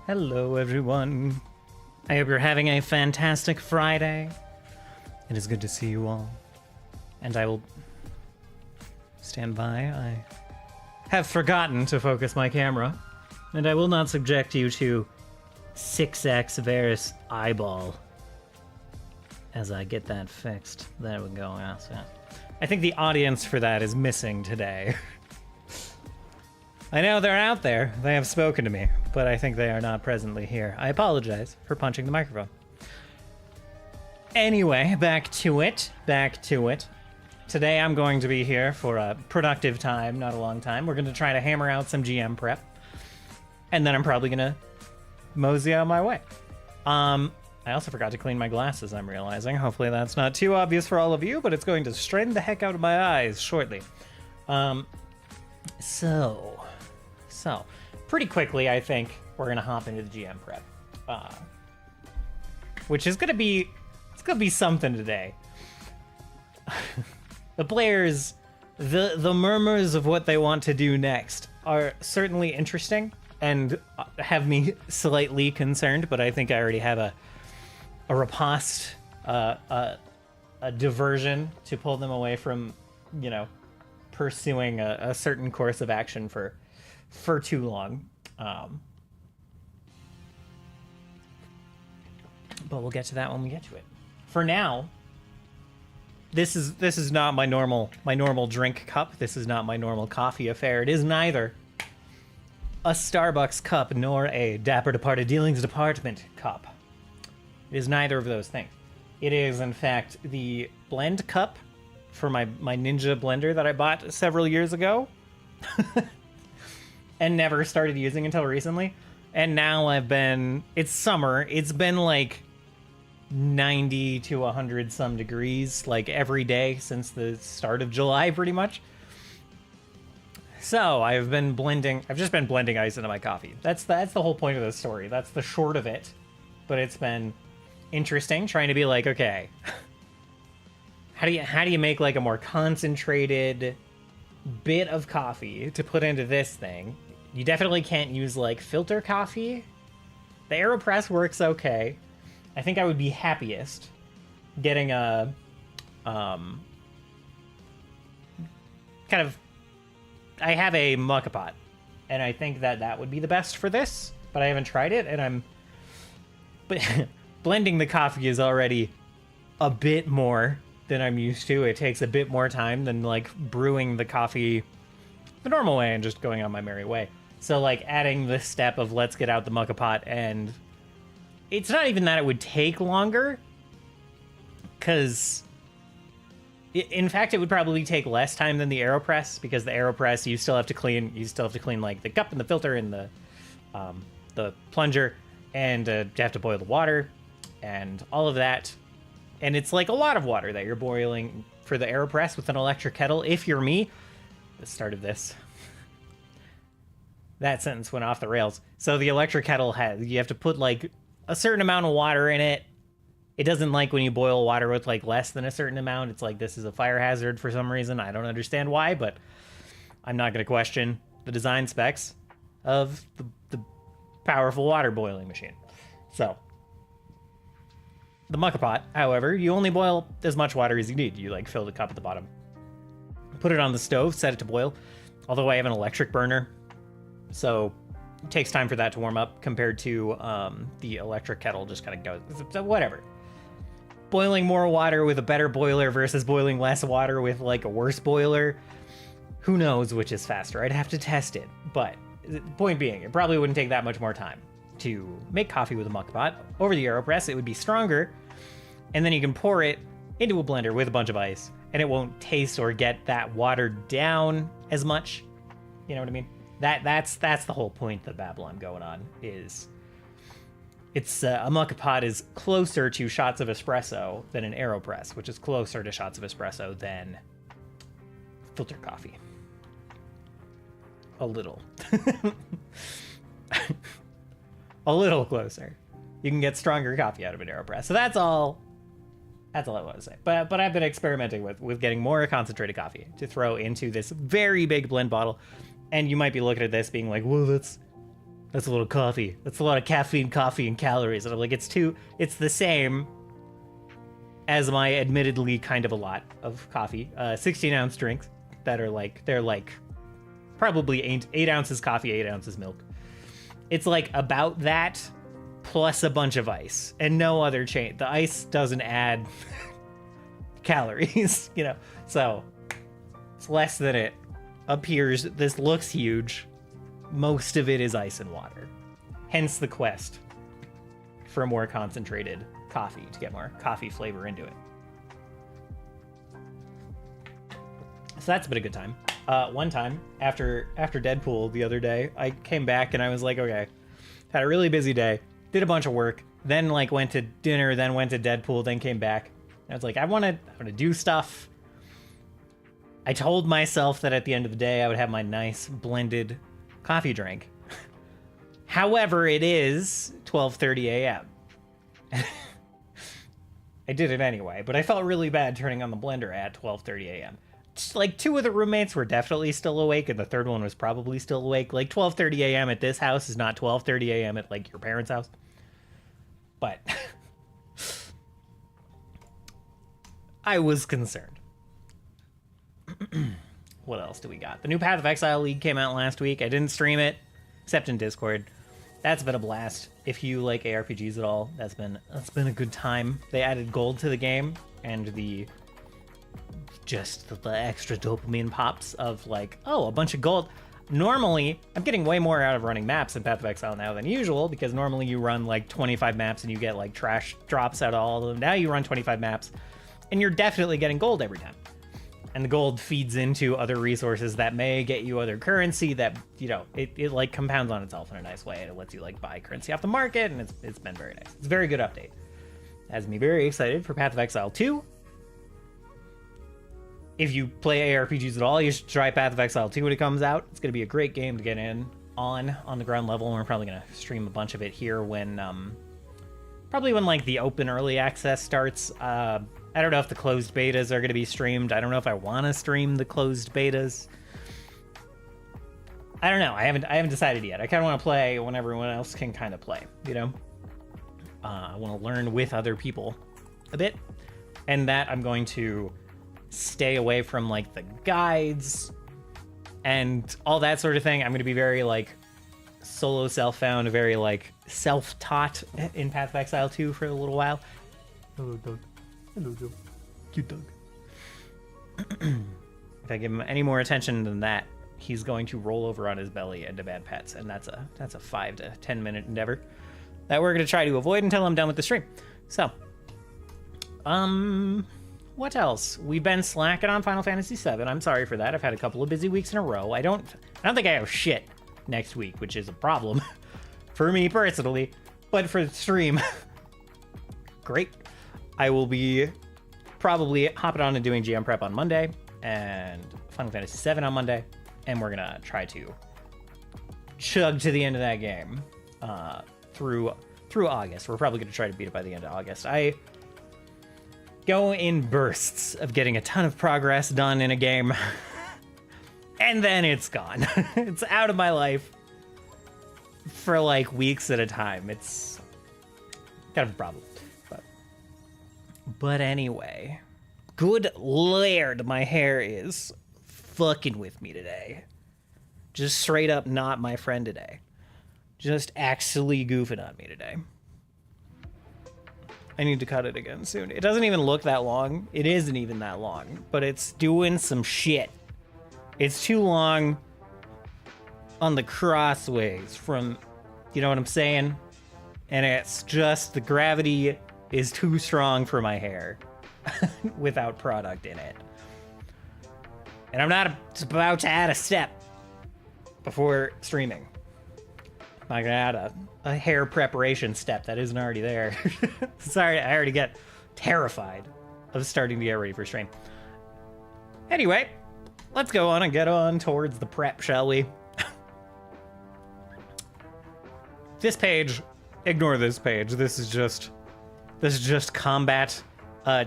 Hello, everyone. I hope you're having a fantastic Friday. It is good to see you all. And I will stand by. I have forgotten to focus my camera, and I will not subject you to 6x Varus eyeball as I get that fixed. There we go. Yes, yes. I think the audience for that is missing today. I know they're out there. They have spoken to me, but I think they are not presently here. I apologize for punching the microphone. Anyway, back to it. Today I'm going to be here for a productive time, not a long time. We're going to try to hammer out some GM prep, and then I'm probably going to mosey on my way. I also forgot to clean my glasses, I'm realizing. Hopefully that's not too obvious for all of you, but it's going to strain the heck out of my eyes shortly. So, pretty quickly, I think we're going to hop into the GM prep, which is going to be, it's going to be something today. The players, the murmurs of what they want to do next are certainly interesting and have me slightly concerned, but I think I already have a riposte, a diversion to pull them away from, you know, pursuing a certain course of action for too long. But we'll get to that when we get to it. For now, this is not my normal drink cup. This is not my normal coffee affair. It is neither a Starbucks cup nor a Dapper Departed Dealings Department cup. It is neither of those things. It is, in fact, the blend cup for my Ninja blender that I bought several years ago and never started using until recently. And now it's summer. It's been like 90 to 100 some degrees, like every day since the start of July, pretty much. So I've just been blending ice into my coffee. That's the whole point of this story. That's the short of it. But it's been interesting trying to be like, okay, how do you make like a more concentrated bit of coffee to put into this thing? You definitely can't use like filter coffee. The AeroPress works okay. I think I would be happiest getting a kind of, I have a mucka pot, and I think that would be the best for this, but I haven't tried it, and but blending the coffee is already a bit more than I'm used to. It takes a bit more time than like brewing the coffee the normal way and just going on my merry way. So like adding this step of let's get out the mucka pot, and it's not even that it would take longer, because in fact it would probably take less time than the AeroPress, because the AeroPress you still have to clean like the cup and the filter and the plunger, and you have to boil the water and all of that. And it's like a lot of water that you're boiling for the AeroPress with an electric kettle. If you're me, the start of this, that sentence went off the rails. So the electric kettle you have to put like a certain amount of water in it. It doesn't like when you boil water with like less than a certain amount. It's like this is a fire hazard for some reason. I don't understand why, but I'm not going to question the design specs of the powerful water boiling machine. So the mucka pot, however, you only boil as much water as you need. You like fill the cup at the bottom, put it on the stove, set it to boil. Although I have an electric burner, so it takes time for that to warm up compared to the electric kettle just kind of goes, so whatever. Boiling more water with a better boiler versus boiling less water with like a worse boiler, who knows which is faster? I'd have to test it, but the point being, it probably wouldn't take that much more time to make coffee with a mucka pot. Over the AeroPress, it would be stronger, and then you can pour it into a blender with a bunch of ice, and it won't taste or get that watered down as much. You know what I mean? That's the whole point of the babble I'm going on. Is it's a mucka pot is closer to shots of espresso than an AeroPress, which is closer to shots of espresso than filter coffee. A little. A little closer. You can get stronger coffee out of an AeroPress. So that's all I want to say. But I've been experimenting with getting more concentrated coffee to throw into this very big blend bottle. And you might be looking at this being like, well, that's That's a lot of coffee. That's a lot of caffeine, coffee, and calories. And I'm like, it's the same as my admittedly kind of a lot of coffee. 16-ounce drinks that are like, they're like probably 8 ounces coffee, 8 ounces milk. It's like about that plus a bunch of ice and no other change. The ice doesn't add calories, you know? So it's less than it appears. This looks huge. Most of it is ice and water. Hence the quest for more concentrated coffee to get more coffee flavor into it. So that's been a good time. One time after Deadpool the other day, I came back and I was like, okay, had a really busy day, did a bunch of work, then like went to dinner, then went to Deadpool, then came back. I was like, I want to do stuff. I told myself that at the end of the day, I would have my nice blended coffee drink. However, it is 12:30 a.m. I did it anyway, but I felt really bad turning on the blender at 12:30 a.m. Like 2 of the roommates were definitely still awake, and the third one was probably still awake. Like 12:30 a.m. at this house is not 12:30 a.m. at like your parents' house. But I was concerned. What else do we got? The new Path of Exile League came out last week. I didn't stream it, except in Discord. That's been a blast. If you like ARPGs at all, that's been a good time. They added gold to the game, and the extra dopamine pops of like, oh, a bunch of gold. Normally, I'm getting way more out of running maps in Path of Exile now than usual, because normally you run like 25 maps and you get like trash drops out of all of them. Now you run 25 maps, and you're definitely getting gold every time. And the gold feeds into other resources that may get you other currency that, you know, it like compounds on itself in a nice way. And it lets you like buy currency off the market, and it's been very nice. It's a very good update. Has me very excited for Path of Exile 2. If you play ARPGs at all, you should try Path of Exile 2 when it comes out. It's going to be a great game to get in on the ground level, and we're probably going to stream a bunch of it here when, probably when like the open early access starts. I don't know if the closed betas are going to be streamed. I don't know if I want to stream the closed betas. I don't know. I haven't decided yet. I kind of want to play when everyone else can kind of play, you know? I want to learn with other people a bit. And that I'm going to stay away from like the guides and all that sort of thing. I'm going to be very like solo self-found, very like self-taught in Path of Exile 2 for a little while. Hello, Doug. Hello, Joe. Cute dog. If I give him any more attention than that, he's going to roll over on his belly and demand pets, and that's a 5 to 10 minute endeavor that we're going to try to avoid until I'm done with the stream. So, what else? We've been slacking on Final Fantasy VII. I'm sorry for that. I've had a couple of busy weeks in a row. I don't think I have shit next week, which is a problem for me personally, but for the stream, great. I will be probably hopping on and doing GM prep on Monday and Final Fantasy VII on Monday, and we're gonna try to chug to the end of that game through August. We're probably gonna try to beat it by the end of August. I go in bursts of getting a ton of progress done in a game, and then it's gone. It's out of my life for like weeks at a time. It's kind of a problem. But anyway, good laird, my hair is fucking with me today. Just straight up not my friend today. Just actually goofing on me today. I need to cut it again soon. It doesn't even look that long. It isn't even that long, but it's doing some shit. It's too long on the crossways from, you know what I'm saying? And it's just the gravity is too strong for my hair without product in it. And I'm not about to add a step before streaming. I'm not gonna add a hair preparation step that isn't already there. Sorry, I already get terrified of starting to get ready for stream. Anyway, let's go on and get on towards the prep, shall we? This page, ignore this page. This is just combat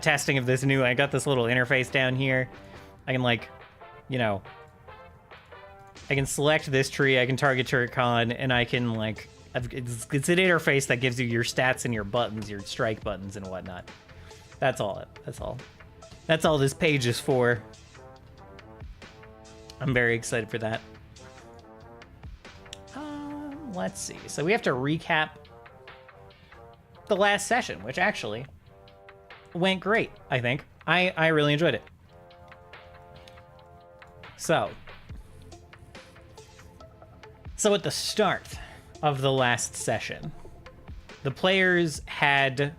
testing of this new. I got this little interface down here. I can like, you know, I can select this tree, I can target Turret Con, and I can, like... It's an interface that gives you your stats and your buttons, your strike buttons and whatnot. That's all. That's all this page is for. I'm very excited for that. Let's see. So we have to recap the last session, which actually went great, I think. I really enjoyed it. So at the start of the last session, the players had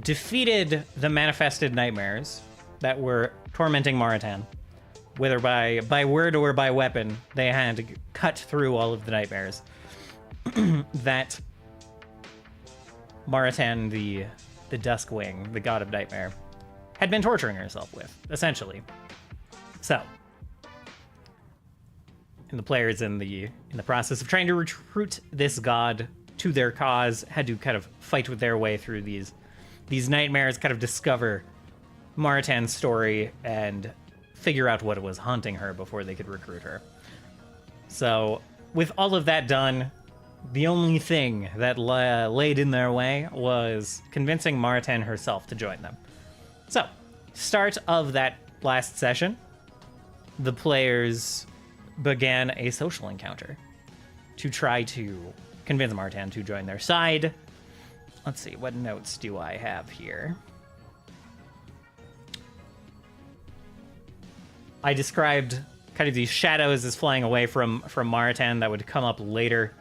defeated the manifested nightmares that were tormenting Mouritan. Whether by word or by weapon, they had to cut through all of the nightmares that Mouritan, the Dusk Wing, the god of nightmare, had been torturing herself with, essentially. So, and the players in the process of trying to recruit this god to their cause had to kind of fight with their way through these nightmares, kind of discover Mouritan's story and figure out what was haunting her before they could recruit her. So, with all of that done, the only thing that laid in their way was convincing Mouritan herself to join them. So, start of that last session, the players began a social encounter to try to convince Mouritan to join their side. Let's see, what notes do I have here? I described kind of these shadows as flying away from Mouritan that would come up later.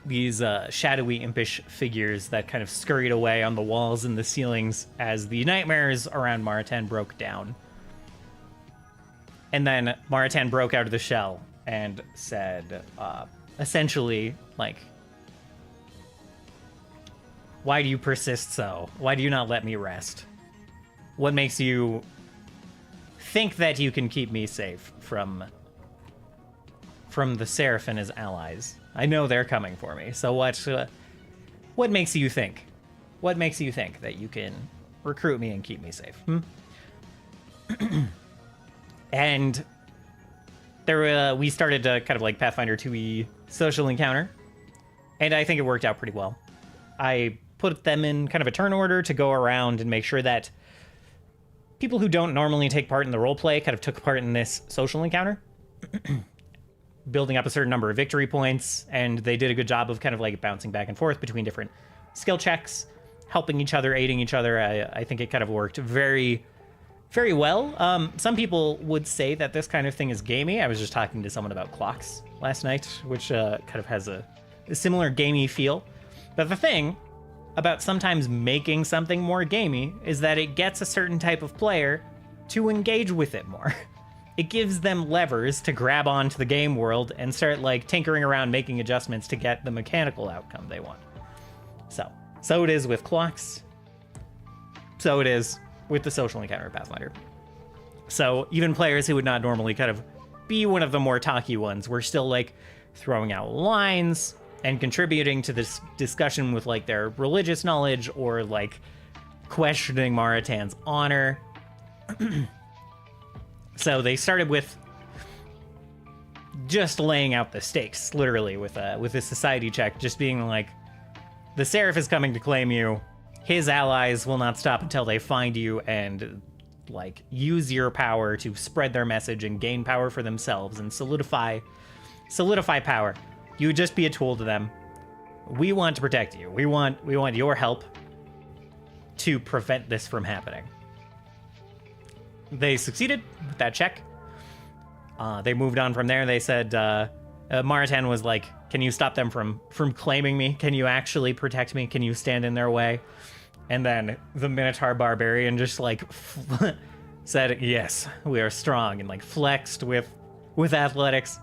These shadowy, impish figures that kind of scurried away on the walls and the ceilings as the nightmares around Mouritan broke down. And then Mouritan broke out of the shell and said, essentially, like, why do you persist so? Why do you not let me rest? What makes you think that you can keep me safe from the Seraph and his allies? I know they're coming for me, so what makes you think? What makes you think that you can recruit me and keep me safe? And there, we started a kind of like Pathfinder 2e social encounter, and I think it worked out pretty well. I put them in kind of a turn order to go around and make sure that people who don't normally take part in the roleplay kind of took part in this social encounter, building up a certain number of victory points, and they did a good job of kind of like bouncing back and forth between different skill checks, helping each other, aiding each other. I think it kind of worked very, very well. Some people would say that this kind of thing is gamey. I was just talking to someone about clocks last night, which kind of has a similar gamey feel. But the thing about sometimes making something more gamey is that it gets a certain type of player to engage with it more. It gives them levers to grab onto the game world and start like tinkering around, making adjustments to get the mechanical outcome they want. So it is with clocks. So it is with the social encounter Pathfinder. So even players who would not normally kind of be one of the more talky ones were still like throwing out lines and contributing to this discussion with like their religious knowledge or like questioning Mouritan's honor. So they started with just laying out the stakes, literally, with a society check, just being like, the Seraph is coming to claim you. His allies will not stop until they find you and like use your power to spread their message and gain power for themselves and solidify power. You would just be a tool to them. We want to protect you. We want your help to prevent this from happening. They succeeded with that check. They moved on from there. They said, Mouritan was like, can you stop them from claiming me? Can you actually protect me? Can you stand in their way? And then the Minotaur Barbarian just like said, yes, we are strong, and like flexed with athletics.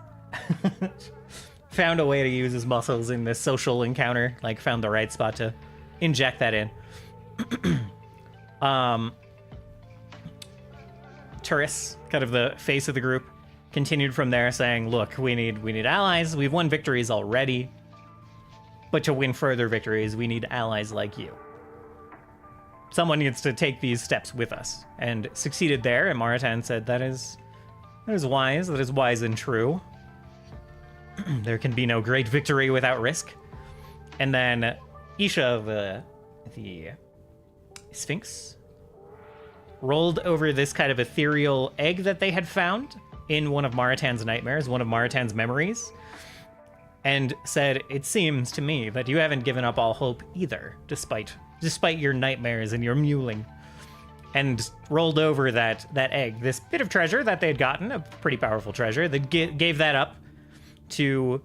Found a way to use his muscles in this social encounter, like found the right spot to inject that in. Turris, kind of the face of the group, continued from there saying, look, we need allies. We've won victories already, but to win further victories, we need allies like you. Someone needs to take these steps with us, and succeeded there. And Mouritan said, that is That is wise. That is wise and true. There can be no great victory without risk. And then Isha, the Sphinx, rolled over this kind of ethereal egg that they had found in one of Mauritan's nightmares, one of Mauritan's memories, and said, "It seems to me that you haven't given up all hope either, despite your nightmares and your mewling." And rolled over that egg, this bit of treasure that they had gotten, a pretty powerful treasure. They gave that up to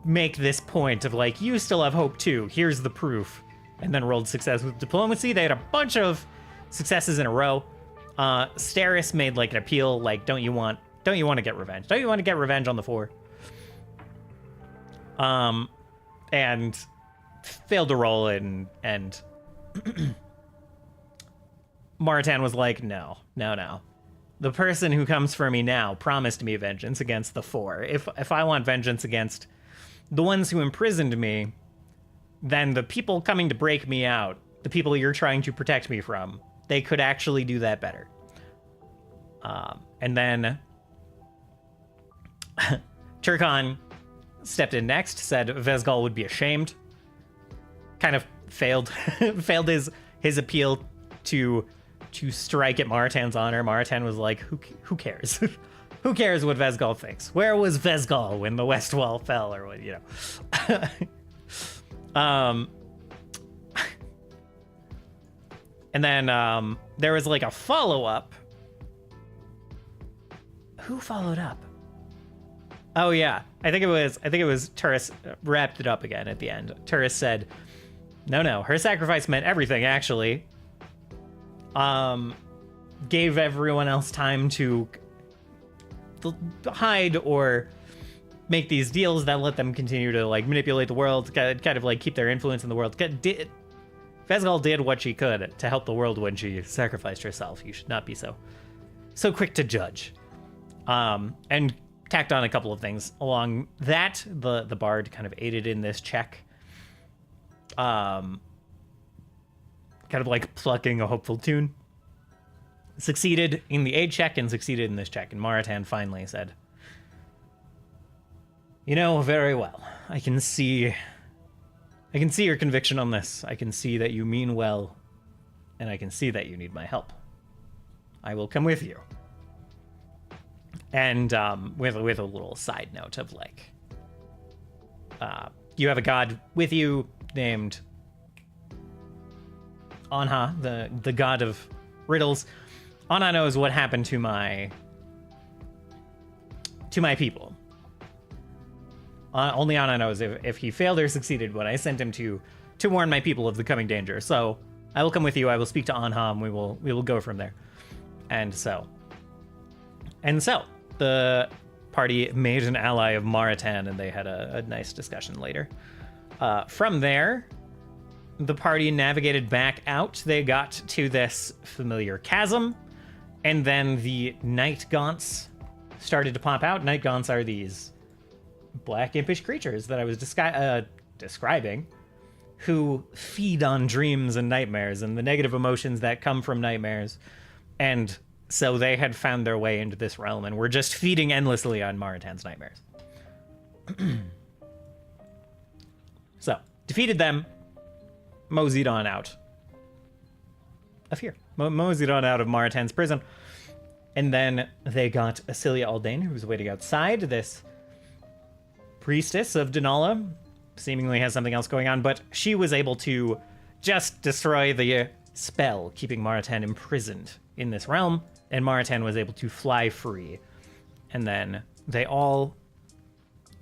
make this point of like, you still have hope too. Here's the proof. And then rolled success with diplomacy. They had a bunch of successes in a row. Steris made like an appeal, like, don't you want to get revenge? Don't you want to get revenge on the four? And failed to roll it, and Mouritan was like, no. The person who comes for me now promised me vengeance against the four. If I want vengeance against the ones who imprisoned me, then the people coming to break me out, the people you're trying to protect me from, they could actually do that better. And then Turkon stepped in next, said Vezgal would be ashamed. Kind of failed his appeal to strike at Mauritan's honor. Mauritan was like, who cares? Who cares what Vezgal thinks? Where was Vezgal when the West Wall fell, or what, you know? And then there was like a follow-up. Who followed up? Oh yeah, I think it was Turris wrapped it up again at the end. Turris said, no, her sacrifice meant everything, actually. Gave everyone else time to hide or make these deals that let them continue to like manipulate the world, kind of like keep their influence in the world. Vezgal did what she could to help the world when she sacrificed herself. You should not be so quick to judge. And tacked on a couple of things along that. The bard kind of aided in this check. Kind of like plucking a hopeful tune. Succeeded in the aid check and succeeded in this check. And Mouritan finally said, you know, very well. I can see your conviction on this. I can see that you mean well, and I can see that you need my help. I will come with you. And with a little side note of like, you have a god with you named Anha, the god of riddles. Anha knows what happened to my people. Only Anha knows if he failed or succeeded when I sent him to warn my people of the coming danger. So I will come with you. I will speak to Anha, and we will go from there. And so the party made an ally of Mouritan, and they had a nice discussion later. From there, the party navigated back out. They got to this familiar chasm, and then the night gaunts started to pop out. Night gaunts are these black impish creatures that I was describing, who feed on dreams and nightmares and the negative emotions that come from nightmares. And so they had found their way into this realm and were just feeding endlessly on Mauritan's nightmares. So, defeated them, moseyed on out of here. Moseyed on out of Mauritan's prison. And then they got Asilia Aldane, who was waiting outside. This priestess of Denala seemingly has something else going on, but she was able to just destroy the spell keeping Mauritan imprisoned in this realm, and Mauritan was able to fly free. And then they all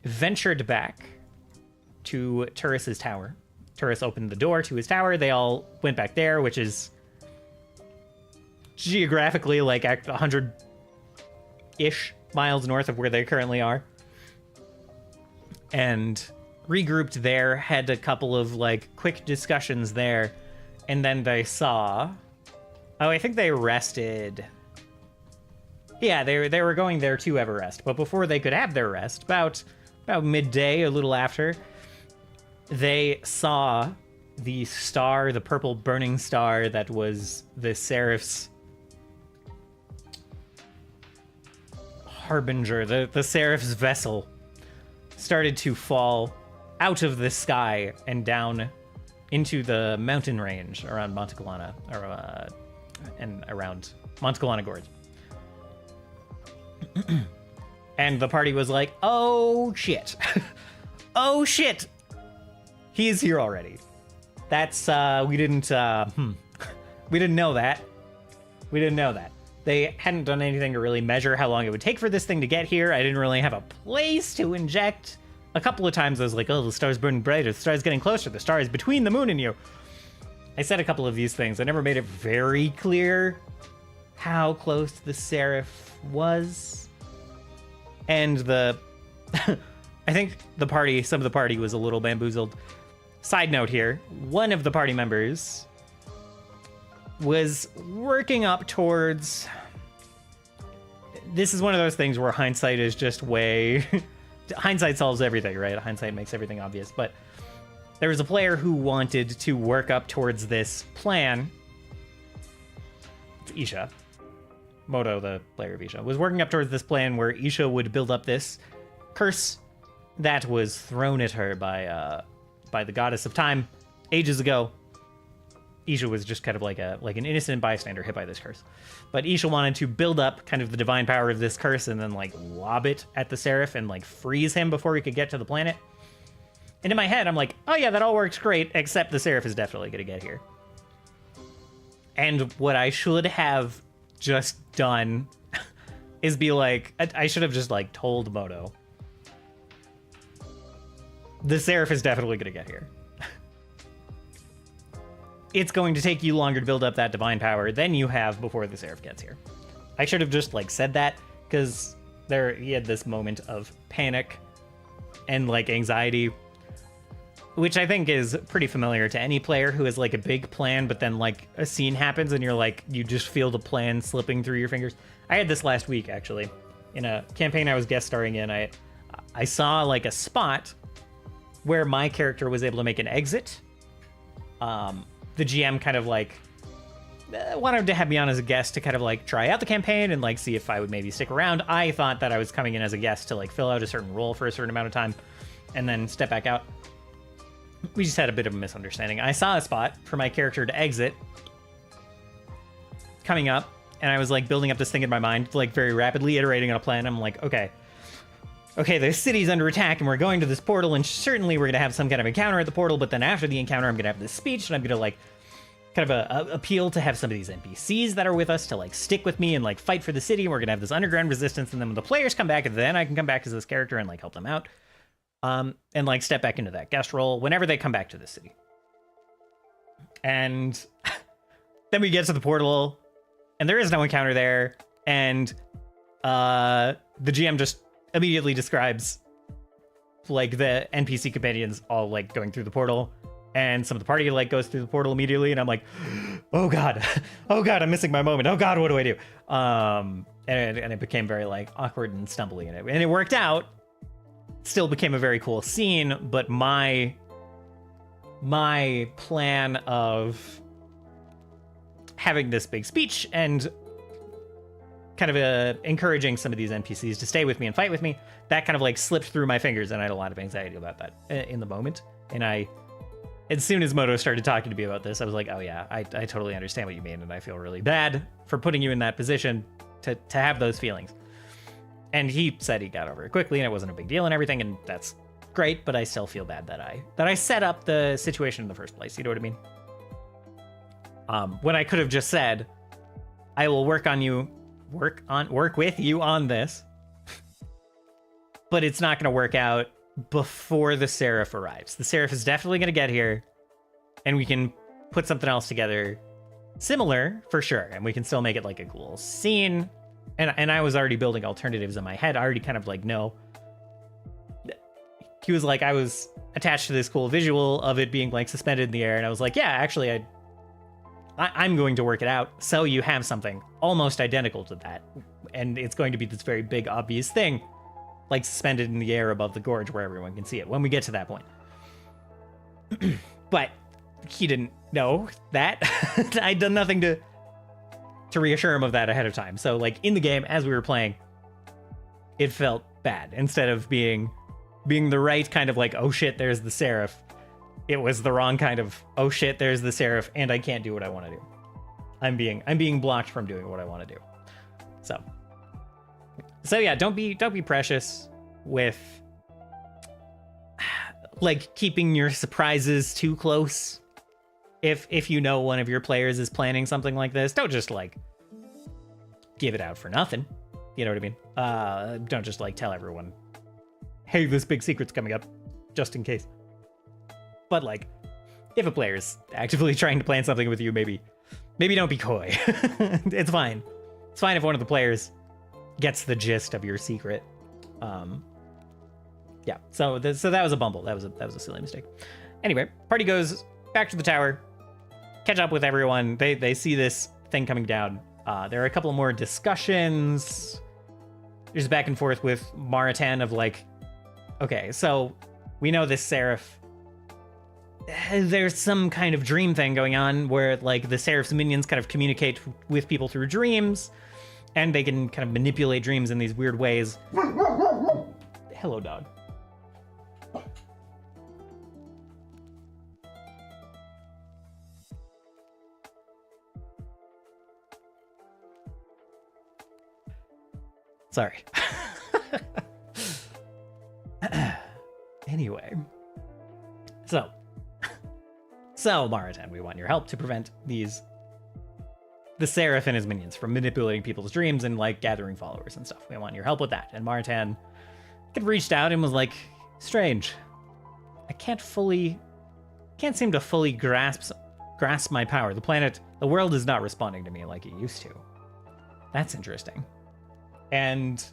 ventured back to Turris's tower. Turris opened the door to his tower. They all went back there, which is geographically like 100-ish miles north of where they currently are. And regrouped there, had a couple of like quick discussions there, and then they saw, I think they rested. Yeah, they were going there to have a rest, but before they could have their rest, about midday, a little after, they saw the star, the purple burning star that was the Seraph's Harbinger, the Seraph's vessel, started to fall out of the sky and down into the mountain range around Montecalana, and around Montecalana Gorge. And the party was like, oh shit. Oh shit. He's here already. That's, we didn't know that. We didn't know that. They hadn't done anything to really measure how long it would take for this thing to get here. I didn't really have a place to inject. A couple of times I was like, oh, the star's burning brighter. The star's getting closer. The star is between the moon and you. I said a couple of these things. I never made it very clear how close the Seraph was. And the... I think some of the party was a little bamboozled. Side note here, one of the party members was working up towards... This is one of those things where hindsight is just way... Hindsight solves everything, right? Hindsight makes everything obvious. But there was a player who wanted to work up towards this plan. It's Isha. Moto, the player of Isha, was working up towards this plan where Isha would build up this curse that was thrown at her by the goddess of time ages ago. Isha was just kind of like an innocent bystander hit by this curse. But Isha wanted to build up kind of the divine power of this curse and then like lob it at the Seraph and like freeze him before he could get to the planet. And in my head, I'm like, oh yeah, that all works great, except the Seraph is definitely going to get here. And what I should have just done is be like, I should have just like told Moto, the Seraph is definitely going to get here. It's going to take you longer to build up that divine power than you have before the Seraph gets here. I should have just like said that, because he had this moment of panic and like anxiety, which I think is pretty familiar to any player who has like a big plan, but then like a scene happens and you're like, you just feel the plan slipping through your fingers. I had this last week, actually, in a campaign I was guest starring in. I saw like a spot where my character was able to make an exit. The GM kind of like wanted to have me on as a guest to kind of like try out the campaign and like see if I would maybe stick around. I thought that I was coming in as a guest to like fill out a certain role for a certain amount of time and then step back out. We just had a bit of a misunderstanding. I saw a spot for my character to exit coming up, and I was like building up this thing in my mind, like very rapidly iterating on a plan. I'm like, okay, the city's under attack and we're going to this portal, and certainly we're going to have some kind of encounter at the portal, but then after the encounter I'm going to have this speech and I'm going to like kind of appeal to have some of these NPCs that are with us to like stick with me and like fight for the city, and we're going to have this underground resistance, and then when the players come back, then I can come back as this character and like help them out, and like step back into that guest role whenever they come back to the city. And then we get to the portal and there is no encounter there, and the GM just immediately describes like the NPC companions all like going through the portal, and some of the party like goes through the portal immediately, and I'm like, oh god, I'm missing my moment. Oh god, what do I do? And it became very like awkward and stumbly, and it worked out. Still became a very cool scene, but my plan of having this big speech and kind of encouraging some of these NPCs to stay with me and fight with me, that kind of like slipped through my fingers, and I had a lot of anxiety about that in the moment. And as soon as Moto started talking to me about this, I was like, oh yeah, I totally understand what you mean, and I feel really bad for putting you in that position to have those feelings. And he said he got over it quickly and it wasn't a big deal and everything, and that's great, but I still feel bad that I set up the situation in the first place. You know what I mean? When I could have just said, I will work with you on this, but it's not going to work out before the Seraph arrives. The Seraph is definitely going to get here, and we can put something else together similar for sure, and we can still make it like a cool scene. And I was already building alternatives in my head. I already kind of like know. He was like, I was attached to this cool visual of it being like suspended in the air, and I was like, yeah, actually, I'm going to work it out so you have something almost identical to that, and it's going to be this very big obvious thing, like suspended in the air above the gorge where everyone can see it when we get to that point. But he didn't know that. I'd done nothing to reassure him of that ahead of time. So like in the game, as we were playing, it felt bad. Instead of being the right kind of like, oh shit, there's the Seraph. It was the wrong kind of, oh shit, there's the Seraph, and I can't do what I want to do. I'm being blocked from doing what I want to do. So yeah, don't be precious with like keeping your surprises too close. If you know one of your players is planning something like this, don't just like give it out for nothing. You know what I mean? Don't just like tell everyone, hey, this big secret's coming up, just in case. But like, if a player's actively trying to plan something with you, maybe don't be coy. It's fine. It's fine if one of the players gets the gist of your secret. Yeah. So that was a bumble. That was a silly mistake. Anyway, party goes back to the tower, catch up with everyone. They see this thing coming down. There are a couple more discussions. There's back and forth with Mauritan of like, okay, so we know this Seraph. There's some kind of dream thing going on where like the Seraph's minions kind of communicate with people through dreams, and they can kind of manipulate dreams in these weird ways. Hello, dog. Sorry. Anyway. So, Mauritan, we want your help to prevent the Seraph and his minions from manipulating people's dreams and, like, gathering followers and stuff. We want your help with that. And Mauritan kind of reached out and was like, strange. I can't seem to fully grasp my power. The world is not responding to me like it used to. That's interesting. And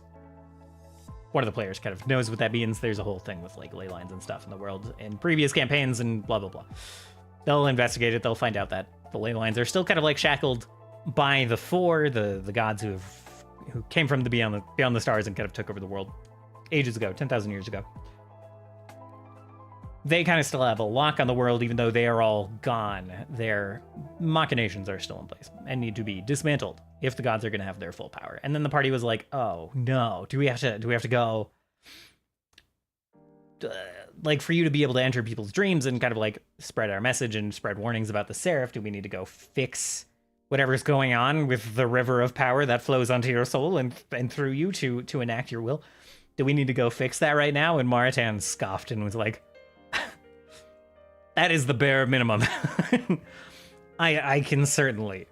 one of the players kind of knows what that means. There's a whole thing with, like, ley lines and stuff in the world in previous campaigns and blah, blah, blah. They'll investigate it. They'll find out that the ley lines are still kind of like shackled by the Four, the gods who came from the beyond the stars and kind of took over the world ages ago, 10,000 years ago. They kind of still have a lock on the world, even though they are all gone. Their machinations are still in place and need to be dismantled if the gods are going to have their full power. And then the party was like, "Oh no, do we have to go?" Like, for you to be able to enter people's dreams and kind of like spread our message and spread warnings about the Seraph, do we need to go fix whatever's going on with the river of power that flows onto your soul and through you to enact your will? Do we need to go fix that right now? And Mauritan scoffed and was like, that is the bare minimum. I can certainly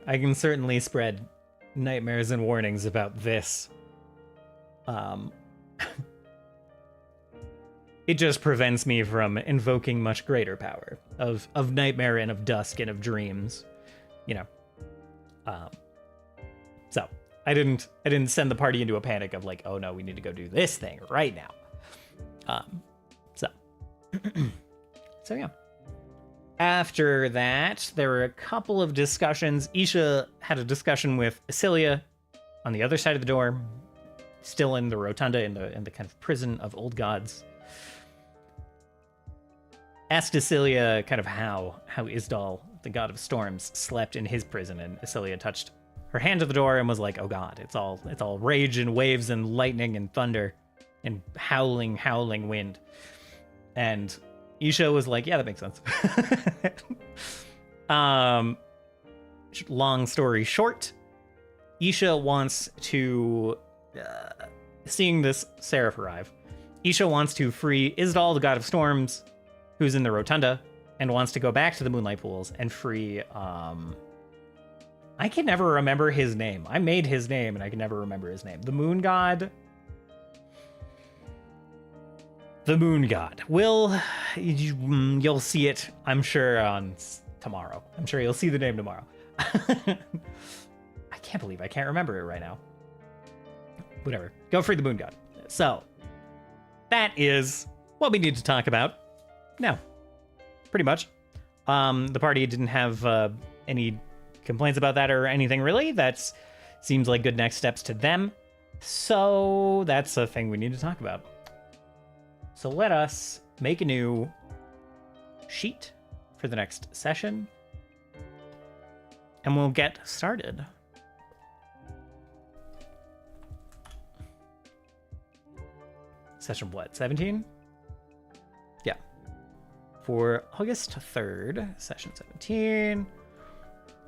spread nightmares and warnings about this. It just prevents me from invoking much greater power of nightmare and of dusk and of dreams, you know. So I didn't send the party into a panic of like, oh no, we need to go do this thing right now. So yeah. After that, there were a couple of discussions. Isha had a discussion with Isilia on the other side of the door, still in the rotunda in the kind of prison of old gods. Asked Isilia kind of how Isdal, the god of storms, slept in his prison, and Isilia touched her hand to the door and was like, "Oh God, it's all rage and waves and lightning and thunder and howling wind." And Isha was like, "Yeah, that makes sense." Long story short, Isha wants to, seeing this Seraph arrive, Isha wants to free Isdal, the god of storms, who's in the rotunda, and wants to go back to the Moonlight Pools and free, I can never remember his name. I made his name, and I can never remember his name. The moon god? The moon god. You'll see it, I'm sure, on tomorrow. I'm sure you'll see the name tomorrow. I can't believe I can't remember it right now. Whatever. Go free the moon god. So, that is what we need to talk about. No, pretty much. The party didn't have any complaints about that or anything really. That seems like good next steps to them. So that's a thing we need to talk about. So let us make a new sheet for the next session, and we'll get started. Session what? 17? Yeah. For August 3rd, session 17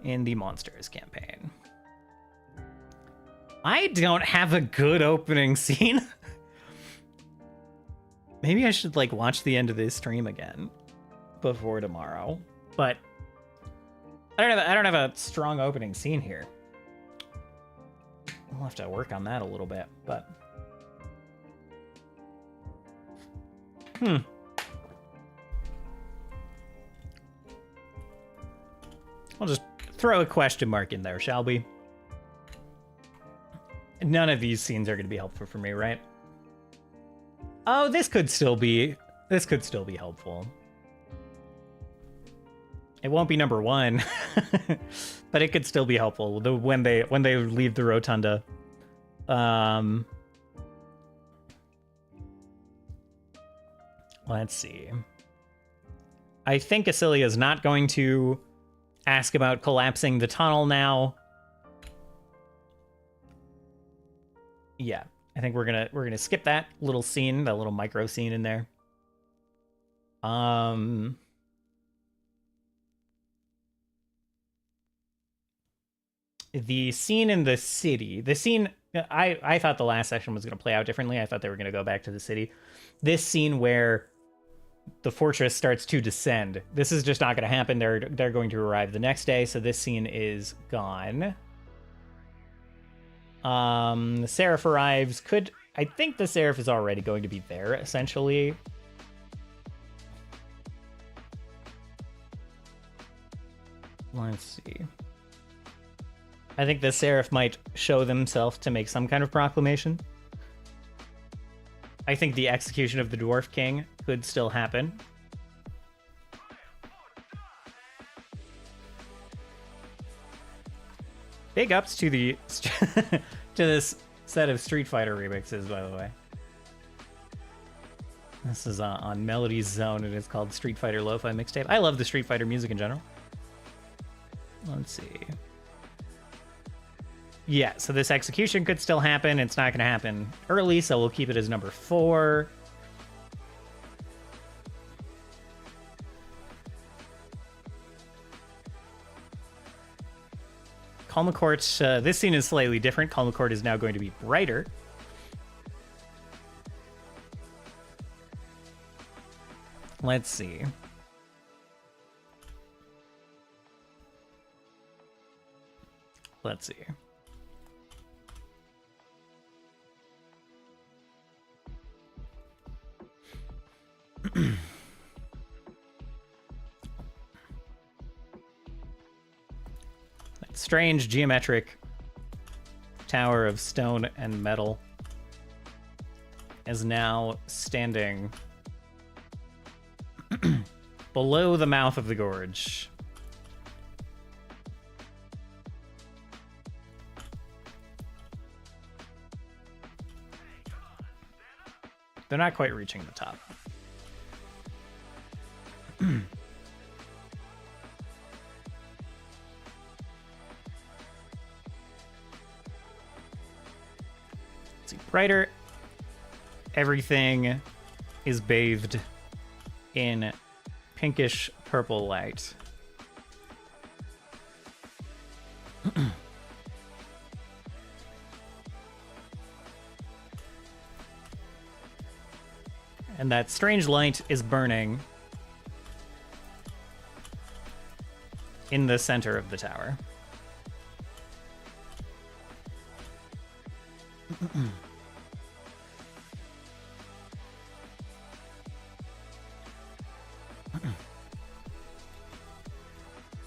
in the Monsters campaign. I don't have a good opening scene. Maybe I should like watch the end of this stream again before tomorrow. But I don't have a strong opening scene here. We'll have to work on that a little bit, but I'll just throw a question mark in there, shall we? None of these scenes are going to be helpful for me, right? Oh, this could still be helpful. It won't be number 1, but it could still be helpful when they leave the rotunda. Let's see. I think Acilia is not going to ask about collapsing the tunnel now. Yeah, I think we're gonna skip that little scene, that little micro scene in there. The scene in the city, I thought the last section was gonna play out differently. I thought they were gonna go back to the city. This scene where the fortress starts to descend, this is just not gonna happen. They're going to arrive the next day, so this scene is gone. The Seraph arrives. I think the Seraph is already going to be there, essentially. Let's see. I think the Seraph might show themselves to make some kind of proclamation. I think the execution of the Dwarf King could still happen. Big ups to the to this set of Street Fighter remixes, by the way. This is on Melody's Zone, and it's called Street Fighter Lo-Fi Mixtape. I love the Street Fighter music in general. Let's see. Yeah, so this execution could still happen. It's not going to happen early, so we'll keep it as number 4. Kalmacourt, this scene is slightly different. Kalmacourt is now going to be brighter. Let's see. Let's see. That strange geometric tower of stone and metal is now standing below the mouth of the gorge. They're not quite reaching the top. Let's see, brighter. Everything is bathed in pinkish purple light. And that strange light is burning in the center of the tower.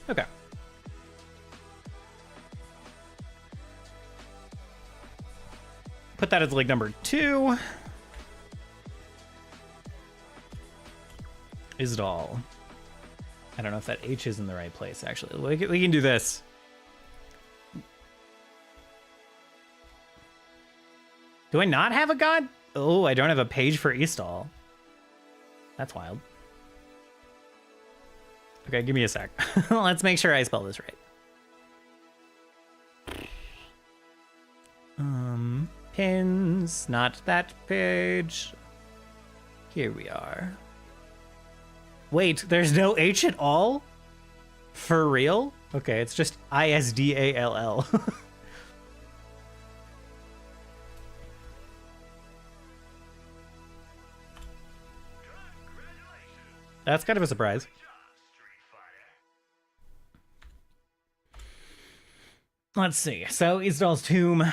Okay. Put that as like number 2. Is it all? I don't know if that H is in the right place, actually. We can do this. Do I not have a god? Oh, I don't have a page for Eastall. That's wild. Okay, give me a sec. Let's make sure I spell this right. Pins, not that page. Here we are. Wait, there's no H at all? For real? Okay, it's just ISDALL. That's kind of a surprise. Let's see. So, Isdal's Tomb.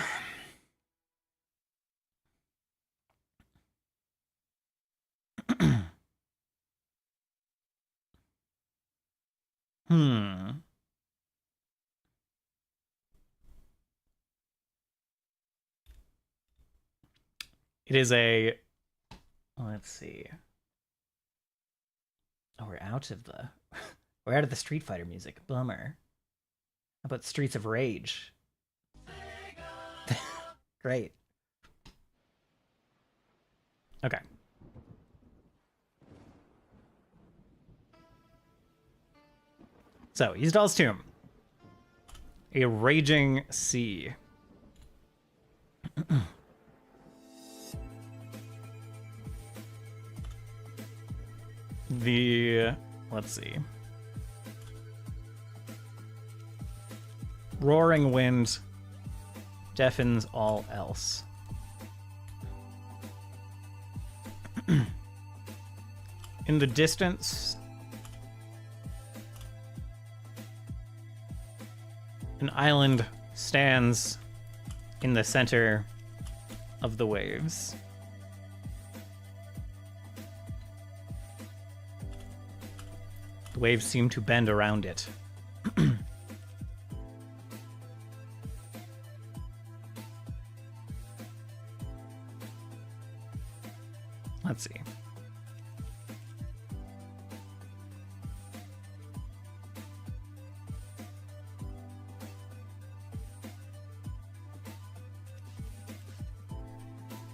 It is a... Let's see. Oh, we're out of the... We're out of the Street Fighter music. Bummer. How about Streets of Rage? Great. Okay. So, Isdal's Tomb. A raging sea. Let's see. Roaring wind deafens all else. In the distance, an island stands in the center of the waves. The waves seem to bend around it. Let's see.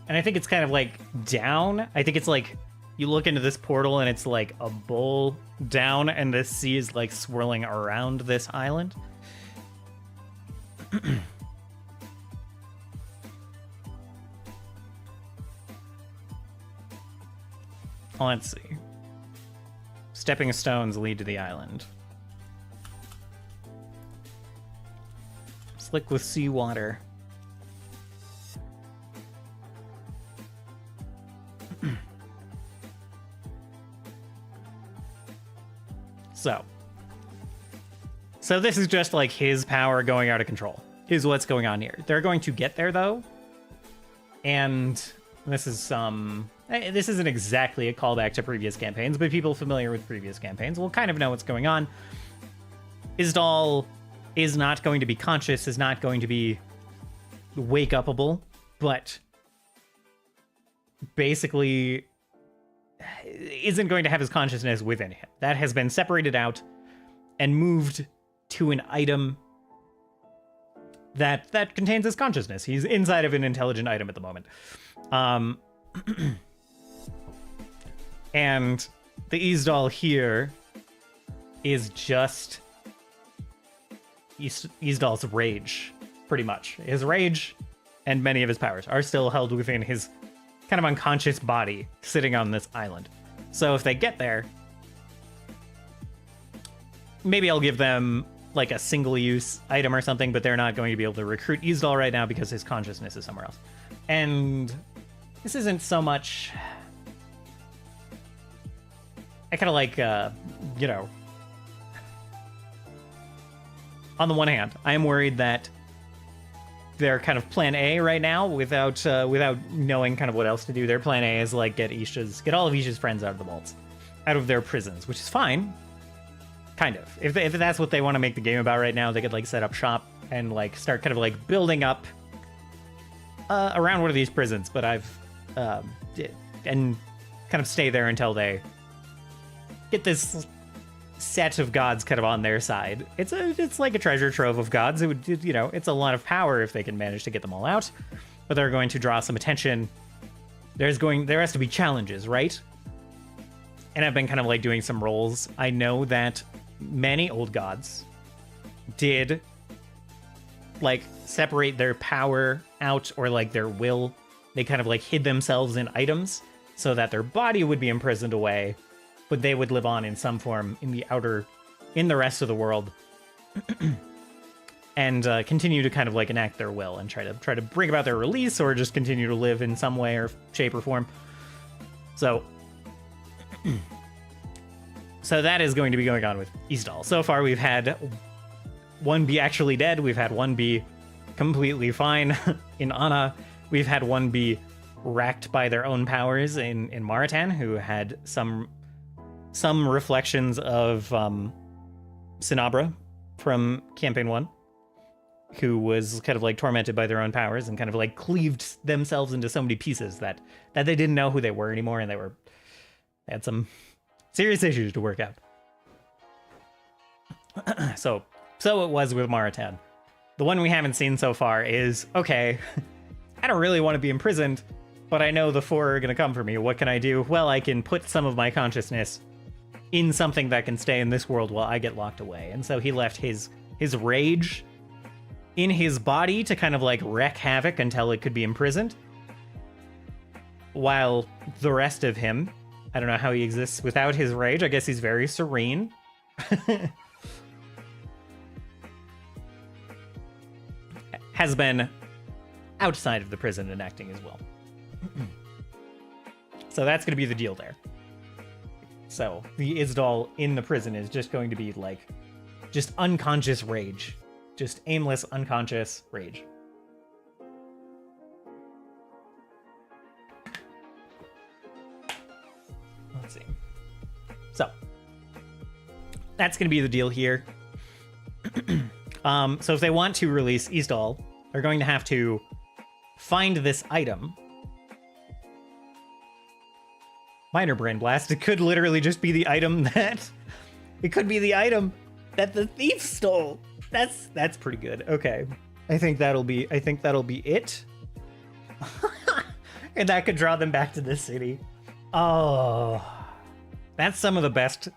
And I think it's kind of like down. I think it's like you look into this portal and it's like a bowl down and this sea is like swirling around this island. Let's see. Stepping stones lead to the island. Slick with seawater. So this is just like his power going out of control, is what's going on here. They're going to get there though. And this is this isn't exactly a callback to previous campaigns, but people familiar with previous campaigns will kind of know what's going on. Isdal is not going to be conscious, is not going to be wake-upable, but basically isn't going to have his consciousness within him. That has been separated out and moved to an item that contains his consciousness. He's inside of an intelligent item at the moment. And the Isdal here is just Isdal's rage, pretty much. His rage and many of his powers are still held within his kind of unconscious body sitting on this island. So if they get there, maybe I'll give them like a single-use item or something, but they're not going to be able to recruit Isdal right now because his consciousness is somewhere else. And this isn't so much... I kind of like, you know... On the one hand, I am worried that they're kind of plan A right now without knowing kind of what else to do. Their plan A is like get all of Isha's friends out of the vaults, out of their prisons, which is fine. Kind of. If that's what they want to make the game about right now, they could like set up shop and like start kind of like building up around one of these prisons. But and kind of stay there until they get this set of gods kind of on their side. It's like a treasure trove of gods. It would, you know, it's a lot of power if they can manage to get them all out. But they're going to draw some attention. There has to be challenges, right? And I've been kind of like doing some rolls. I know that many old gods did like separate their power out, or like their will. They kind of like hid themselves in items so that their body would be imprisoned away, but they would live on in some form in the rest of the world, and continue to kind of like enact their will and try to bring about their release, or just continue to live in some way or shape or form. So that is going to be going on with Ysdal. So far, we've had one be actually dead. We've had one be completely fine in Anna. We've had one be racked by their own powers in Mauritan, who had some reflections of Cinabra from Campaign 1, who was kind of like tormented by their own powers and kind of like cleaved themselves into so many pieces that they didn't know who they were anymore, and they had some serious issues to work out. So it was with Mauritan. The one we haven't seen so far is, okay, I don't really want to be imprisoned, but I know the four are going to come for me. What can I do? Well, I can put some of my consciousness in something that can stay in this world while I get locked away. And so he left his rage in his body to kind of like wreak havoc until it could be imprisoned, while the rest of him, I don't know how he exists without his rage. I guess he's very serene. Has been outside of the prison and acting as well. So that's going to be the deal there. So the Ysdal in the prison is just going to be like just unconscious rage. Just aimless, unconscious rage. Let's see. So that's going to be the deal here. So if they want to release Ysdal, they're going to have to find this item. Minor Brain Blast. It could literally just be the item that... It could be the item that the thief stole. That's pretty good. Okay. I think that'll be it. And that could draw them back to this city. Oh. That's some of the best...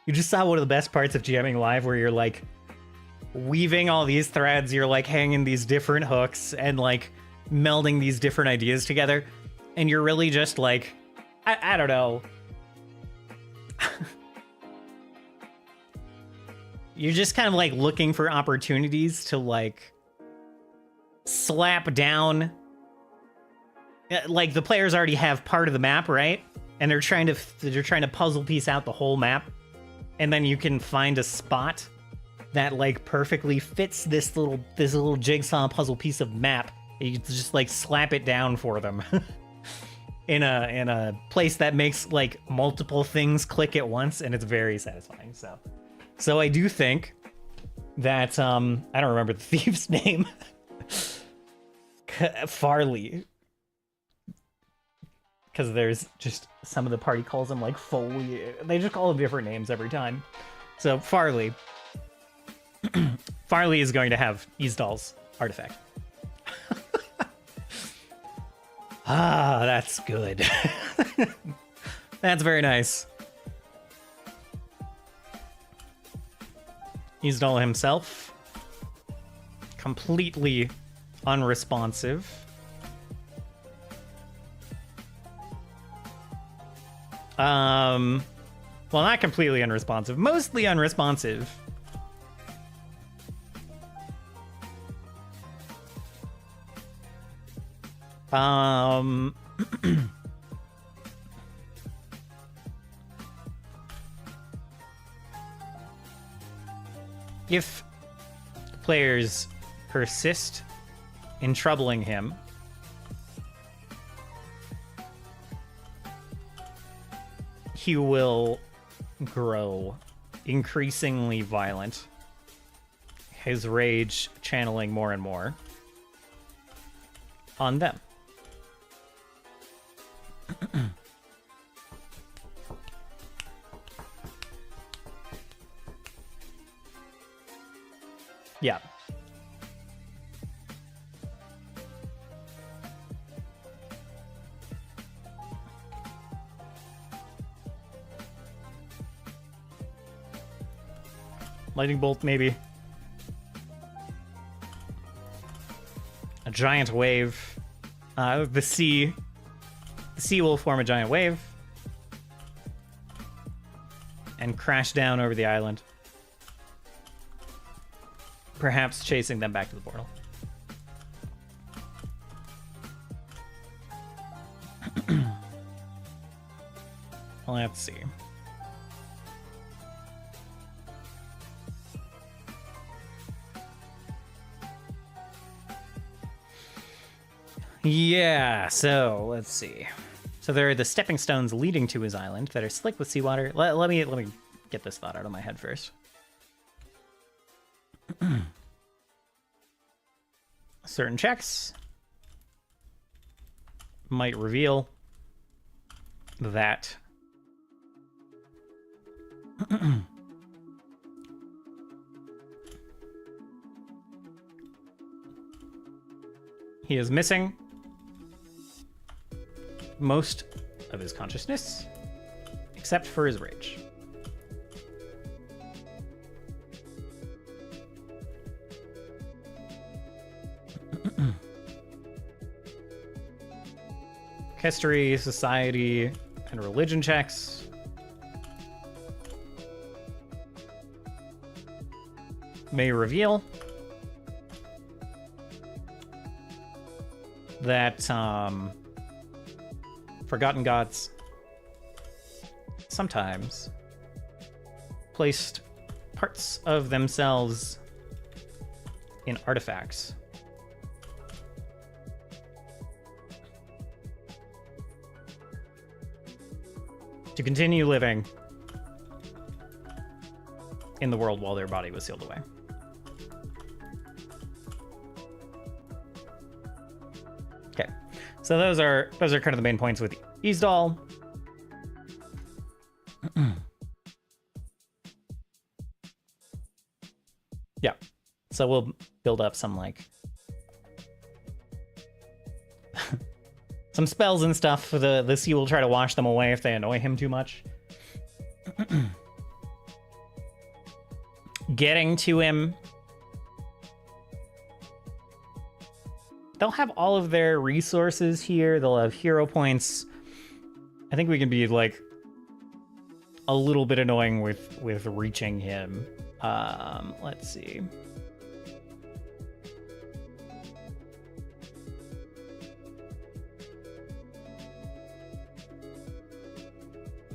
You just saw one of the best parts of GMing Live, where you're like weaving all these threads, you're like hanging these different hooks and like melding these different ideas together, and you're really just like, I don't know. You're just kind of like looking for opportunities to like slap down. Like the players already have part of the map, right? And they're trying to puzzle piece out the whole map, and then you can find a spot that like perfectly fits this little jigsaw puzzle piece of map. You just like slap it down for them in a place that makes like multiple things click at once, and it's very satisfying. So I do think that I don't remember the thief's name. Farley. Because there's just some of the party calls him like Foley. They just call him different names every time. So Farley. Farley is going to have Ysdal's artifact. Ah, that's good. That's very nice. Ysdal himself, completely unresponsive. Well, not completely unresponsive, mostly unresponsive. If players persist in troubling him, he will grow increasingly violent, his rage channeling more and more on them. Yeah. Lightning bolt, maybe. A giant wave. The The sea will form a giant wave and crash down over the island, perhaps chasing them back to the portal. Let's see. Yeah, so let's see. So there are the stepping stones leading to his island that are slick with seawater. Let me get this thought out of my head first. Certain checks might reveal that he is missing most of his consciousness, except for his rage. History, society, and religion checks. May reveal that forgotten gods sometimes placed parts of themselves in artifacts. To continue living in the world while their body was sealed away. Okay, so those are kind of the main points with Easdal. Yeah, so we'll build up some like some spells and stuff. The sea will try to wash them away if they annoy him too much. Getting to him. They'll have all of their resources here. They'll have hero points. I think we can be like a little bit annoying with reaching him. Let's see.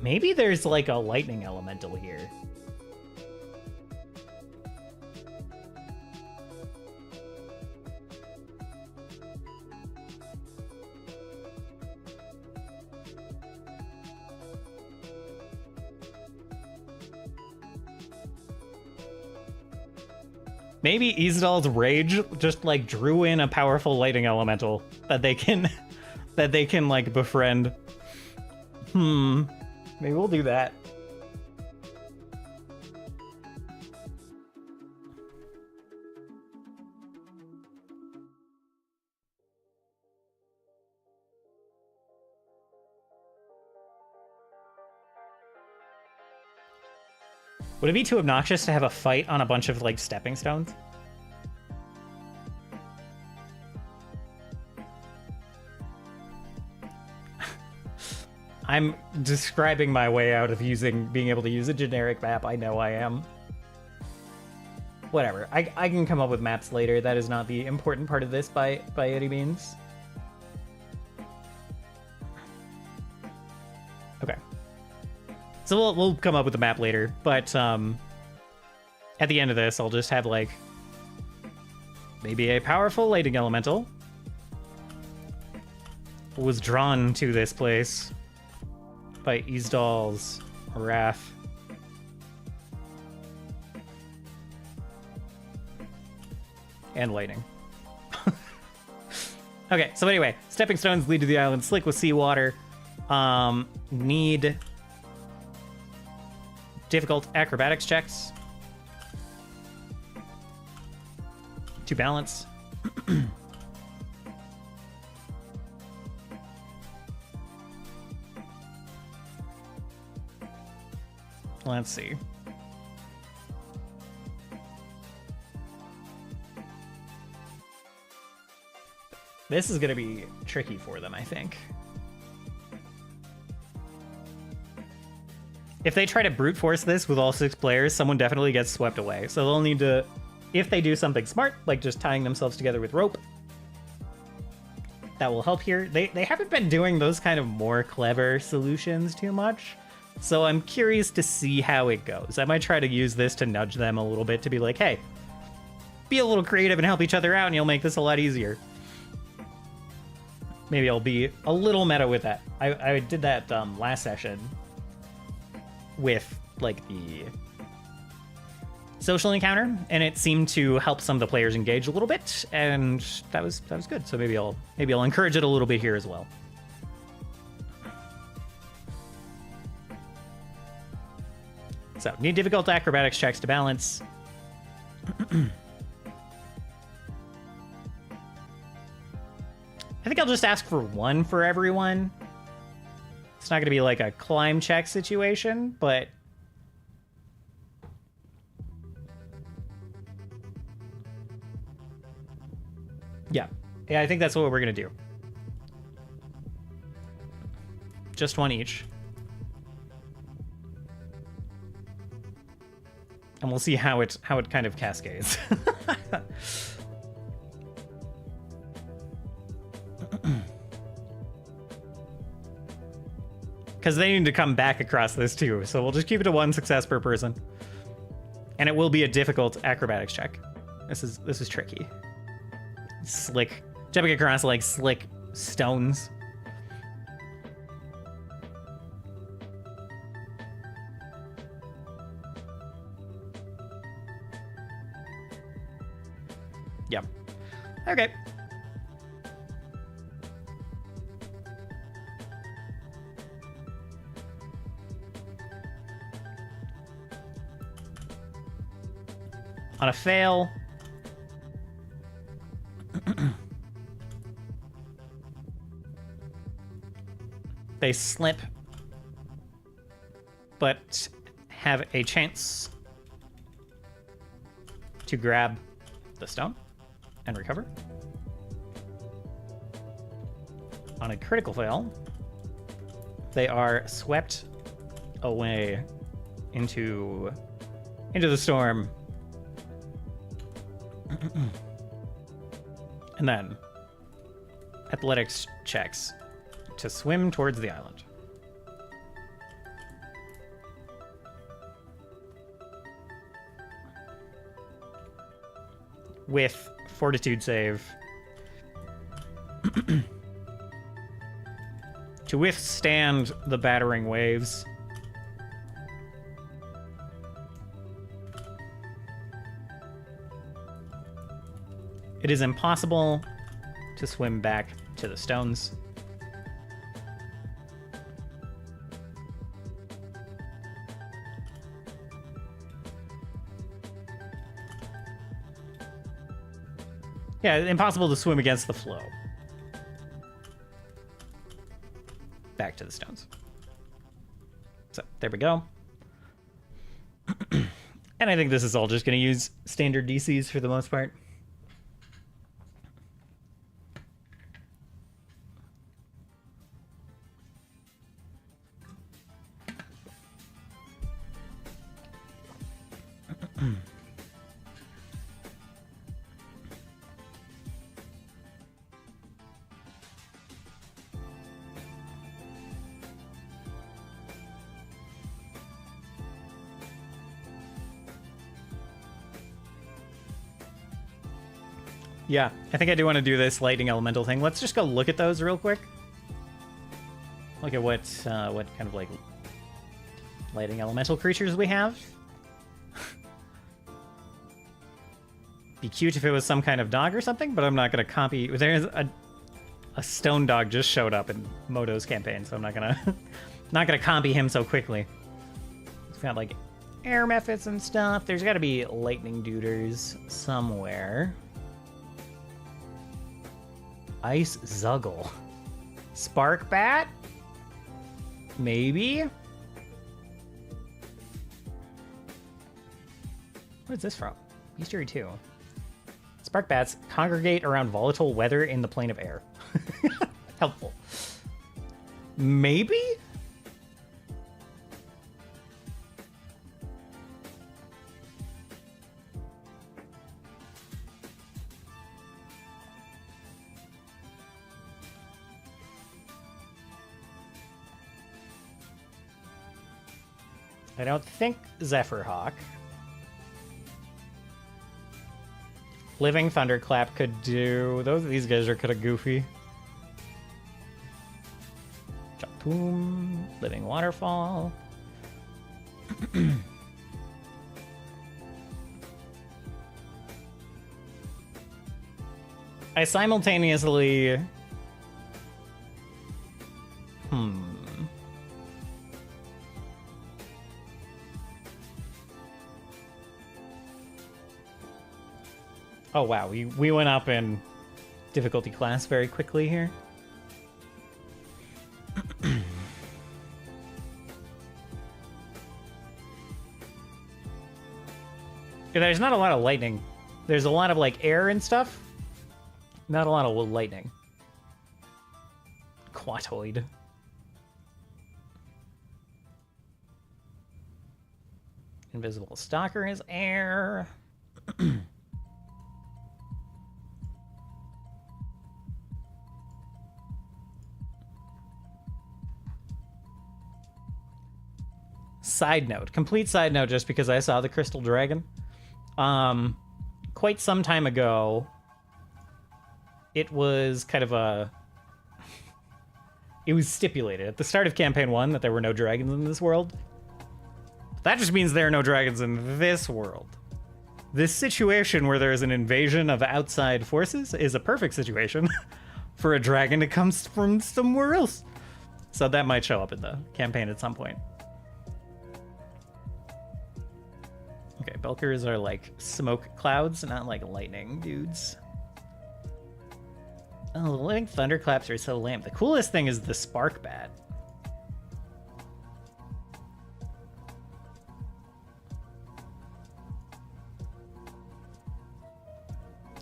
Maybe there's like a lightning elemental here. Maybe Easdal's rage just like drew in a powerful lightning elemental that they can like befriend. Maybe we'll do that. Would it be too obnoxious to have a fight on a bunch of like stepping stones? I'm describing my way out of being able to use a generic map. I know I am. Whatever. I can come up with maps later. That is not the important part of this by any means. Okay. So we'll come up with a map later, but at the end of this, I'll just have like maybe a powerful lightning elemental was drawn to this place by Easdal's wrath. And lightning. Okay, so anyway, stepping stones lead to the island slick with seawater. Need difficult acrobatics checks to balance. Let's see. This is going to be tricky for them, I think. If they try to brute force this with all 6 players, someone definitely gets swept away. So they'll need to, if they do something smart, like just tying themselves together with rope, that will help here. They haven't been doing those kind of more clever solutions too much. So I'm curious to see how it goes. I might try to use this to nudge them a little bit to be like, hey, be a little creative and help each other out and you'll make this a lot easier. Maybe I'll be a little meta with that. I did that last session with like the social encounter, and it seemed to help some of the players engage a little bit, and that was good. So maybe I'll encourage it a little bit here as well. So need difficult acrobatics checks to balance. I think I'll just ask for 1 for everyone. It's not going to be like a climb check situation, but yeah, I think that's what we're going to do. Just 1 each. And we'll see how it kind of cascades. Because they need to come back across this too, so we'll just keep it to 1 success per person. And it will be a difficult acrobatics check. This is tricky. Slick. Jumping across like slick stones. Yep. Okay. On a fail, they slip, but have a chance to grab the stone and recover. On a critical fail, they are swept away into the storm. And then athletics checks to swim towards the island. With fortitude save to withstand the battering waves. It is impossible to swim back to the stones. Yeah, impossible to swim against the flow. Back to the stones. So, there we go. And I think this is all just going to use standard DCs for the most part. Yeah, I think I do want to do this lightning elemental thing. Let's just go look at those real quick. Look at what kind of like lightning elemental creatures we have. Be cute if it was some kind of dog or something, but I'm not gonna copy. There's a stone dog just showed up in Moto's campaign, so I'm not gonna copy him so quickly. It's got like air methods and stuff. There's got to be lightning duders somewhere. Ice Zuggle. Spark Bat? Maybe? What is this from? Bestiary 2. Spark Bats congregate around volatile weather in the plane of air. Helpful. Maybe? I don't think Zephyrhawk. Living Thunderclap could do... These guys are kind of goofy. Boom. Living Waterfall. I simultaneously... Oh wow, we went up in difficulty class very quickly here. There's not a lot of lightning. There's a lot of like air and stuff. Not a lot of lightning. Quatoid. Invisible Stalker is air. Side note, complete side note, just because I saw the Crystal Dragon. Quite some time ago, it was kind of a... It was stipulated at the start of Campaign 1 that there were no dragons in this world. That just means there are no dragons in this world. This situation where there is an invasion of outside forces is a perfect situation for a dragon to come from somewhere else. So that might show up in the campaign at some point. Okay, Belkers are like smoke clouds, not like lightning dudes. Oh, the living thunderclaps are so lame. The coolest thing is the spark bat.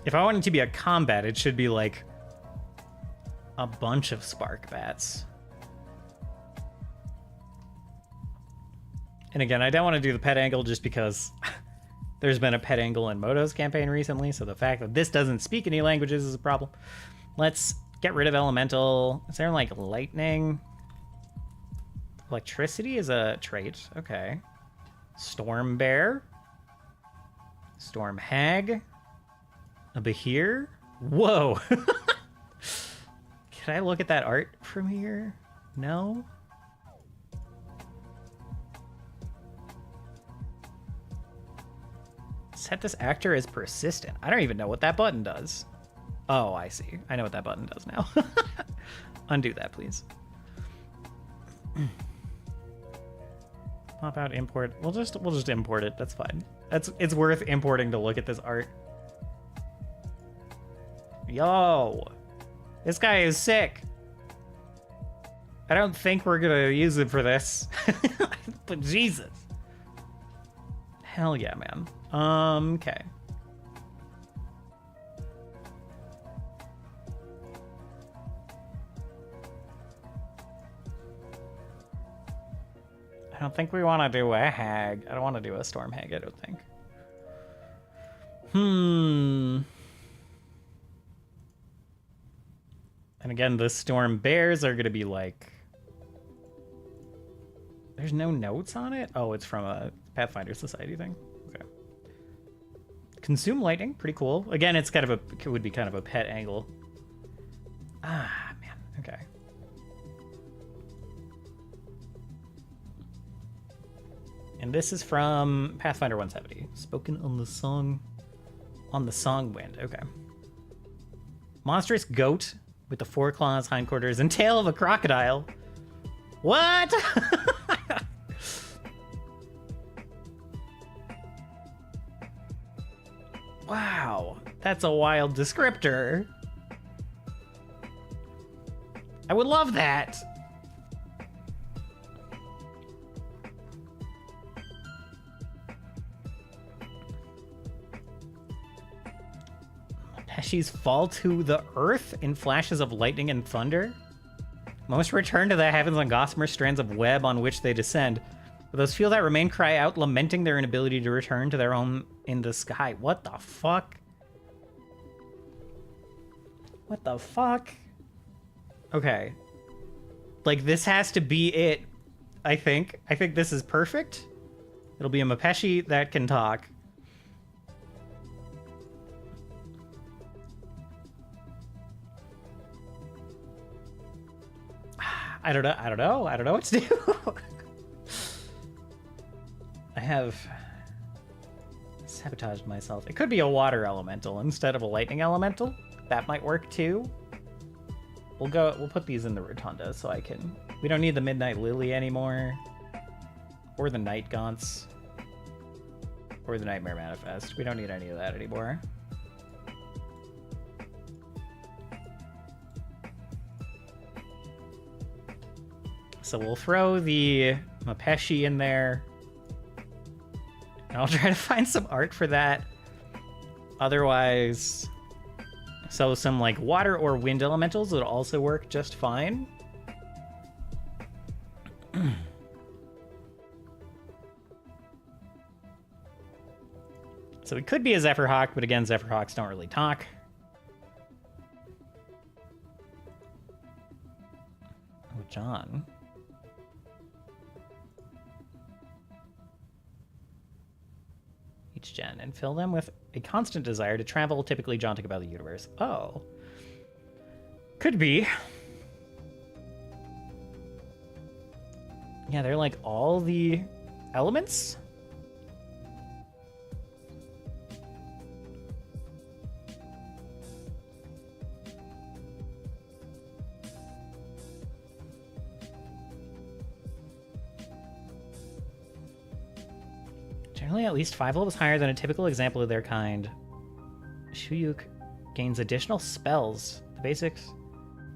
If I want it to be a combat, it should be like a bunch of spark bats. And again, I don't want to do the pet angle just because there's been a pet angle in Moto's campaign recently, so the fact that this doesn't speak any languages is a problem. Let's get rid of elemental. Is there like lightning? Electricity is a trait. Okay. Storm bear. Storm hag. A Behir. Whoa. Can I look at that art from here? No. Set this actor as persistent. I don't even know what that button does. Oh, I see. I know what that button does now. Undo that, please. Pop out, import. We'll just import it. That's fine. It's worth importing to look at this art. Yo, this guy is sick. I don't think we're gonna use it for this, but Jesus. Hell yeah, man. Okay. I don't think we want to do a hag. I don't want to do a storm hag, I don't think. And again, the storm bears are going to be like... There's no notes on it? Oh, it's from a Pathfinder Society thing. Okay. Consume lightning, pretty cool. Again, it's kind of it would be kind of a pet angle. Ah, man, okay. And this is from Pathfinder 170. Spoken on the song wind. Okay. Monstrous goat with the 4 claws, hindquarters, and tail of a crocodile. What? Wow, that's a wild descriptor. I would love that. Peshi's fall to the earth in flashes of lightning and thunder. Most return to the heavens on gossamer strands of web on which they descend. But those few that remain cry out, lamenting their inability to return to their home in the sky. What the fuck? What the fuck? Okay. Like, this has to be it, I think. I think this is perfect. It'll be a Mapeshi that can talk. I don't know what to do. I have sabotaged myself. It could be a water elemental instead of a lightning elemental. That might work too. We'll put these in the rotunda so I can... We don't need the Midnight Lily anymore. Or the Night Gaunts. Or the Nightmare Manifest. We don't need any of that anymore. So we'll throw the Mapeshi in there. And I'll try to find some art for that. Otherwise... So some like water or wind elementals would also work just fine. So it could be a Zephyrhawk, but again, Zephyrhawks don't really talk. Oh, John. Each gen, and fill them with a constant desire to travel, typically jaunting about the universe. Oh. Could be. Yeah, they're like all the elements. Generally at least 5 levels higher than a typical example of their kind. Shuyuk gains additional spells. The basics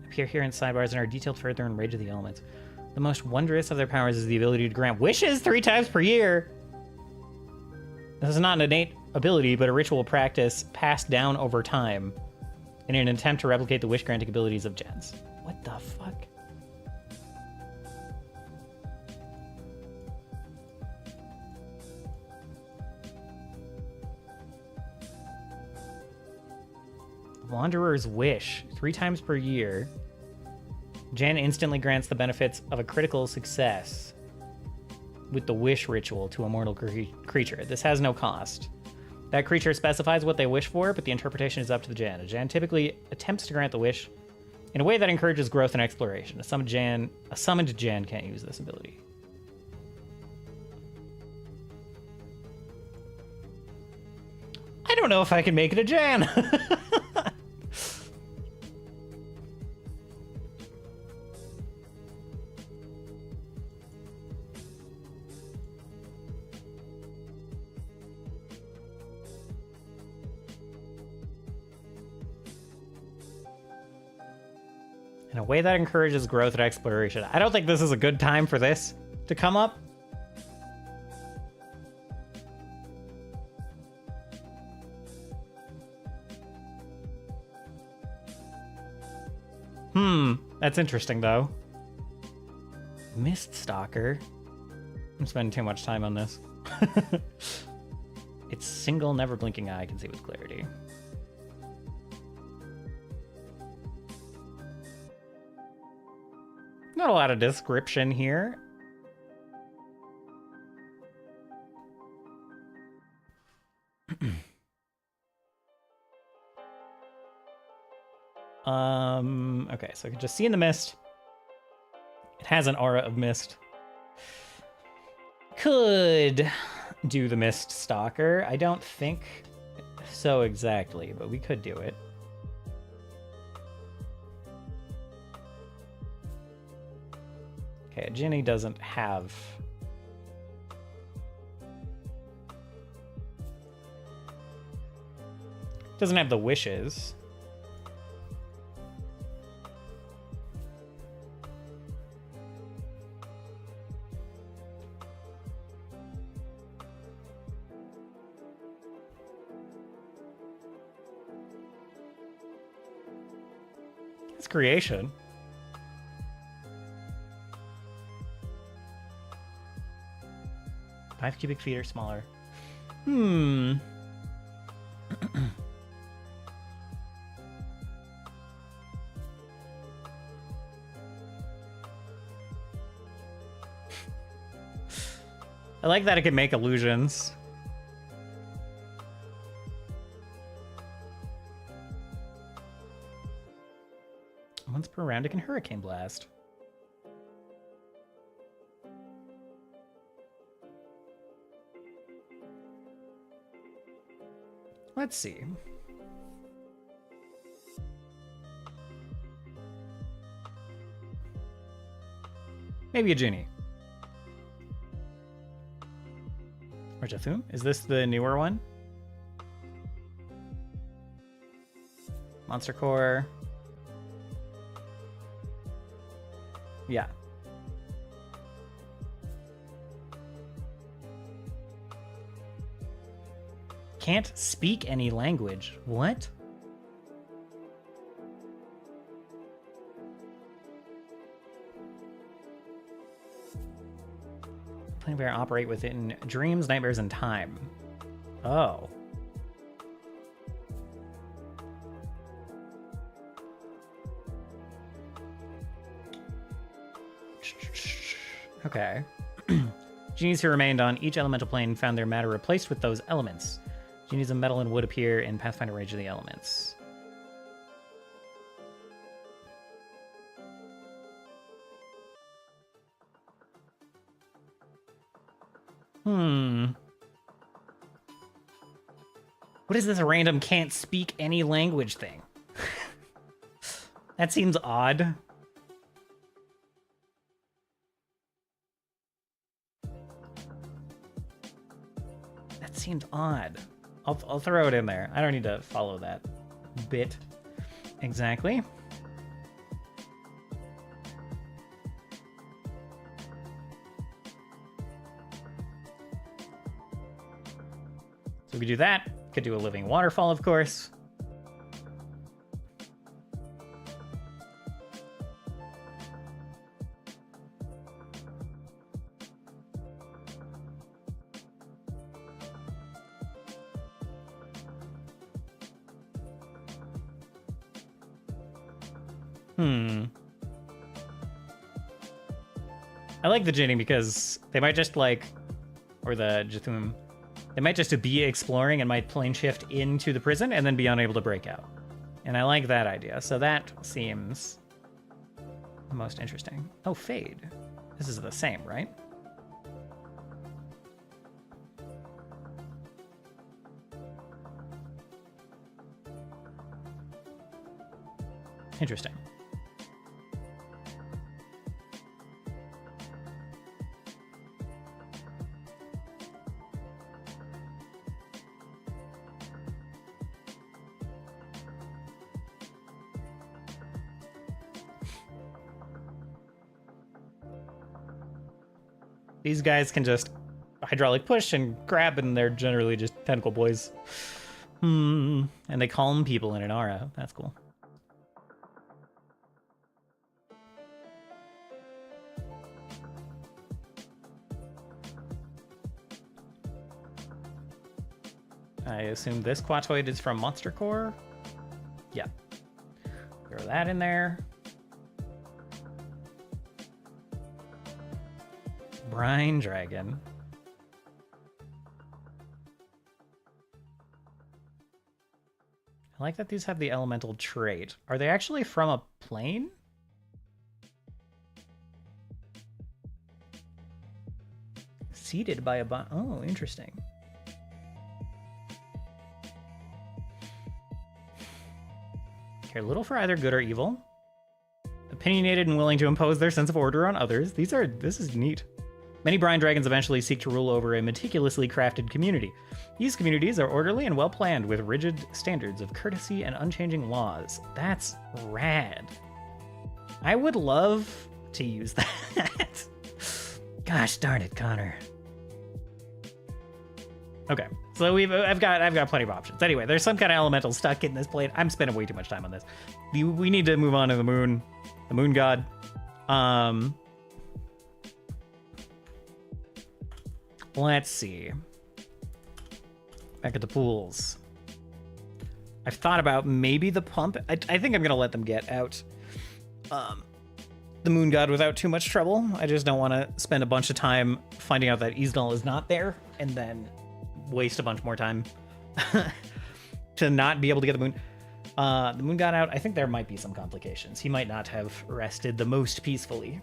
appear here in sidebars and are detailed further in Rage of the Elements. The most wondrous of their powers is the ability to grant wishes 3 times per year. This is not an innate ability, but a ritual practice passed down over time in an attempt to replicate the wish-granting abilities of gens. What the fuck? Wanderer's Wish, 3 times per year. Jen instantly grants the benefits of a critical success with the wish ritual to a mortal creature. This has no cost. That creature specifies what they wish for, but the interpretation is up to the Jan. A Jan typically attempts to grant the wish in a way that encourages growth and exploration. A summoned Jan can't use this ability. I don't know if I can make it a Jan. In a way that encourages growth and exploration. I don't think this is a good time for this to come up. That's interesting, though. Mist Stalker. I'm spending too much time on this. Its single, never blinking eye can see with clarity. Not a lot of description here. Okay, so I can just see in the mist. It has an aura of mist. Could do the Mist Stalker. I don't think so exactly, but we could do it. Okay, Ginny doesn't have... Doesn't have the wishes. It's creation. Five cubic feet or smaller. I like that it can make illusions. Once per round, it can Hurricane Blast. Let's see. Maybe a genie. Or Jathum? Is this the newer one? Monster Core. Yeah. Can't speak any language. What? Plain Bear operate within dreams, nightmares, and time. Oh. Okay. Genies who remained on each elemental plane found their matter replaced with those elements. Genies of metal and wood appear in Pathfinder Rage of the Elements. What is this random can't speak any language thing? That seems odd. That seems odd. I'll throw it in there. I don't need to follow that bit exactly. So we could do that. Could do a living waterfall, of course. I like the Ginny because they might just like, or the Jathum, they might just be exploring and might plane shift into the prison and then be unable to break out. And I like that idea. So that seems the most interesting. Oh, Fade. This is the same, right? Interesting. These guys can just hydraulic push and grab, and they're generally just tentacle boys. And they calm people in an aura. That's cool. I assume this Quatoid is from Monster Core? Yeah. Throw that in there. Brine Dragon. I like that these have the elemental trait. Are they actually from a plane? Seeded by a oh, interesting. Care little for either good or evil. Opinionated and willing to impose their sense of order on others. This is neat. Many brine dragons eventually seek to rule over a meticulously crafted community. These communities are orderly and well-planned with rigid standards of courtesy and unchanging laws. That's rad. I would love to use that. Gosh darn it, Konnor. Okay, so I've got plenty of options. Anyway, there's some kind of elemental stuck in this plate. I'm spending way too much time on this. We need to move on to the moon god. Let's see. Back at the pools. I've thought about maybe the pump. I think I'm gonna let them get out. the Moon God without too much trouble. I just don't want to spend a bunch of time finding out that Isdal is not there and then waste a bunch more time to not be able to get the Moon. The Moon God out. I think there might be some complications. He might not have rested the most peacefully.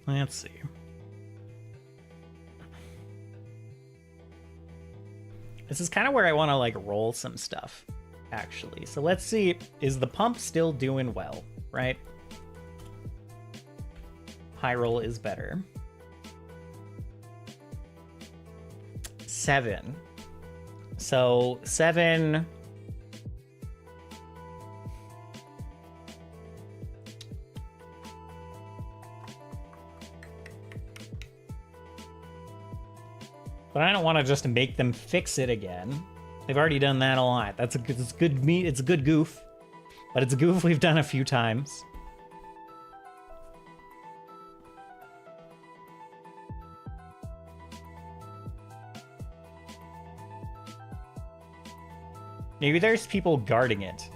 Let's see. This is kind of where I want to like roll some stuff, actually. So let's see, is the pump still doing well, right? High roll is better. 7. So 7. But I don't want to just make them fix it again. They've already done that a lot. It's a good goof, but it's a goof we've done a few times. Maybe there's people guarding it.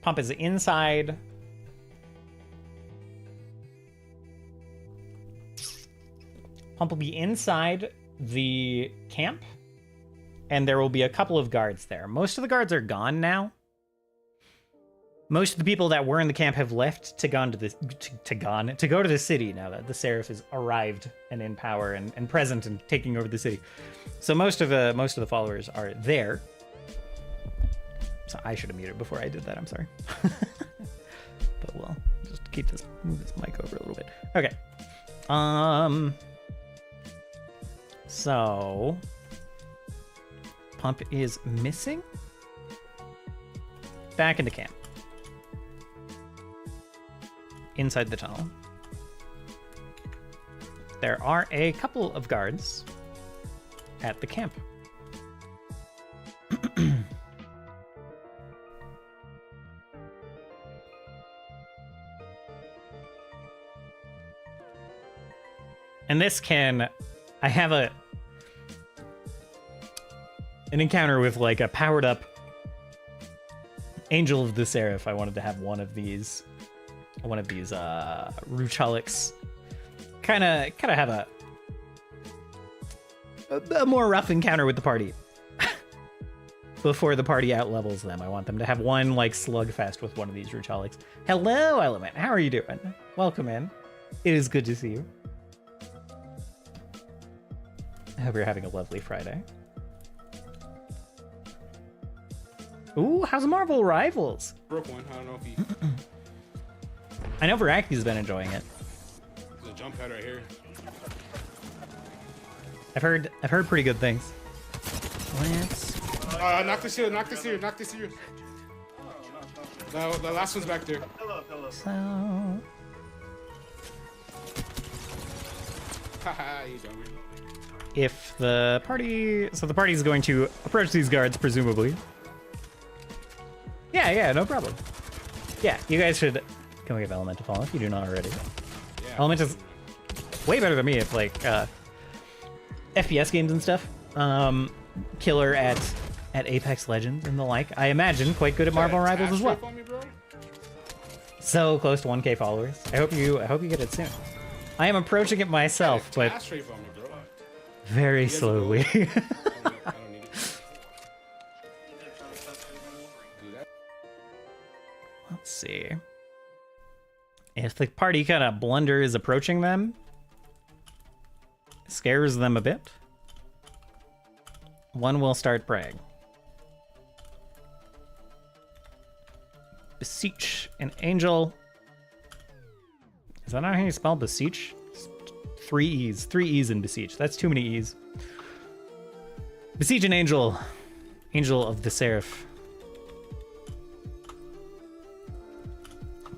Pump is inside. Pump will be inside the camp, and there will be a couple of guards there. Most of the guards are gone now. Most of the people that were in the camp have left to go to the city now that the Seraph has arrived and in power and present and taking over the city. So most of the followers are there. So I should have muted before I did that. I'm sorry. But we'll just move this mic over a little bit. Okay. So Pump is missing. Back into camp. Inside the tunnel. There are a couple of guards at the camp. And this can... I have an encounter with like a powered up Angel of the Seraph. I wanted to have one of these Ruchalics kind of have a more rough encounter with the party before the party out levels them. I want them to have one like slugfest with one of these Ruchalics. Hello, Element. How are you doing? Welcome in. It is good to see you. I hope you're having a lovely Friday. Ooh, how's Marvel Rivals? Broke one. I don't know if he... I know Voraktee's been enjoying it. There's a jump pad right here. I've heard pretty good things. Let's... Knock this here, knock this here, knock this here. The last one's back there. So... Haha, you dummy. If the party... So the party is going to approach these guards, presumably. Yeah, no problem. Yeah, you guys should... Can we have Element to follow if you do not already? Yeah. Element is way better than me at like FPS games and stuff. Killer at Apex Legends and the like. I imagine quite good at Marvel Rivals as well. Me, bro? So close to 1K followers. I hope you get it soon. I am approaching it myself, but very slowly. I don't need it. Let's see. If the party kind of blunder is approaching them, scares them a bit, one will start praying. Beseech an angel. Is that not how you spell beseech? 3 E's. 3 E's in beseech. That's too many E's. Beseech an angel. Angel of the Seraph.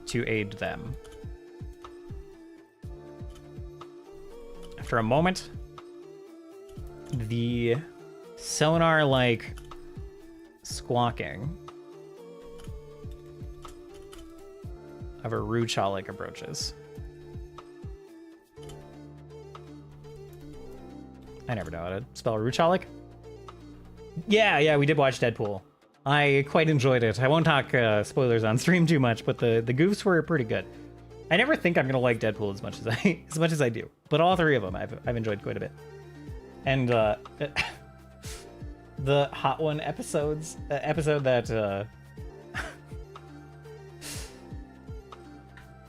To aid them. After a moment, the sonar like squawking of a Ruchalik approaches. I never know how to spell Ruchalik. Yeah, we did watch Deadpool. I quite enjoyed it. I won't talk spoilers on stream too much, but the goofs were pretty good. I never think I'm gonna like Deadpool as much as I do, but all three of them I've enjoyed quite a bit. And the Hot One episode that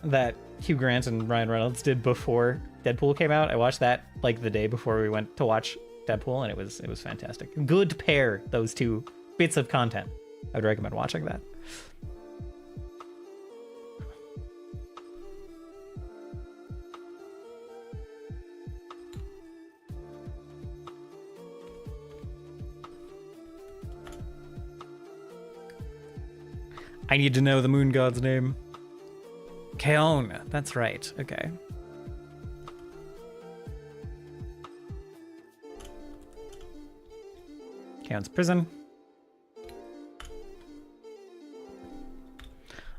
that Hugh Grant and Ryan Reynolds did before Deadpool came out. I watched that like the day before we went to watch Deadpool, and it was fantastic. Good pair, those two bits of content. I would recommend watching that. I need to know the moon god's name. Keon, that's right. Okay. Keon's prison.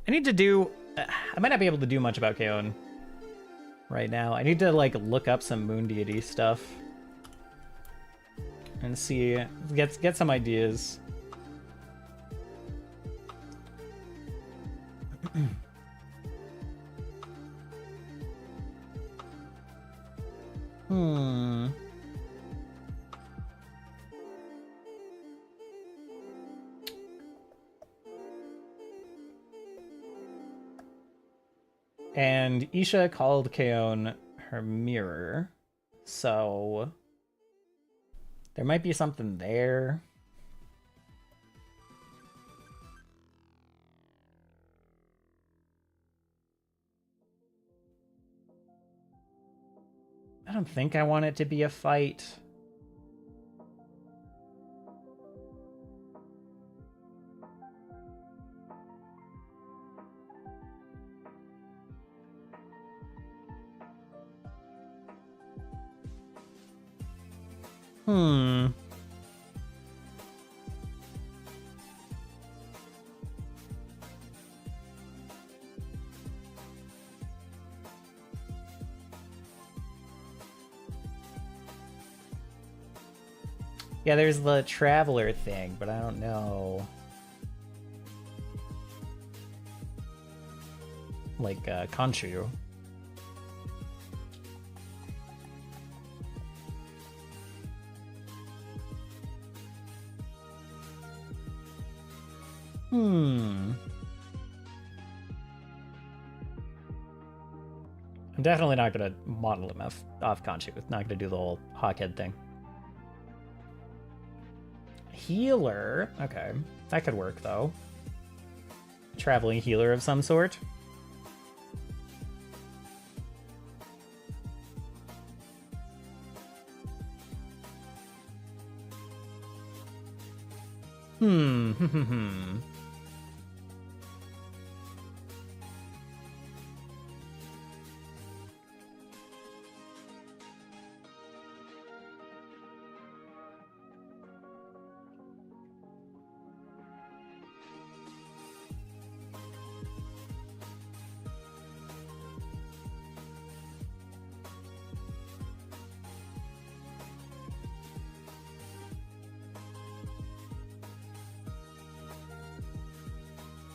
I need to do... I might not be able to do much about Keon right now. I need to, like, look up some moon deity stuff and see... Get some ideas. And Isha called Keon her mirror, so there might be something there. I don't think I want it to be a fight. Yeah, there's the traveler thing, but I don't know. Like, Khonshu. I'm definitely not gonna model him off Khonshu. Not gonna do the whole Hawkhead thing. Healer. Okay. That could work, though. Traveling healer of some sort.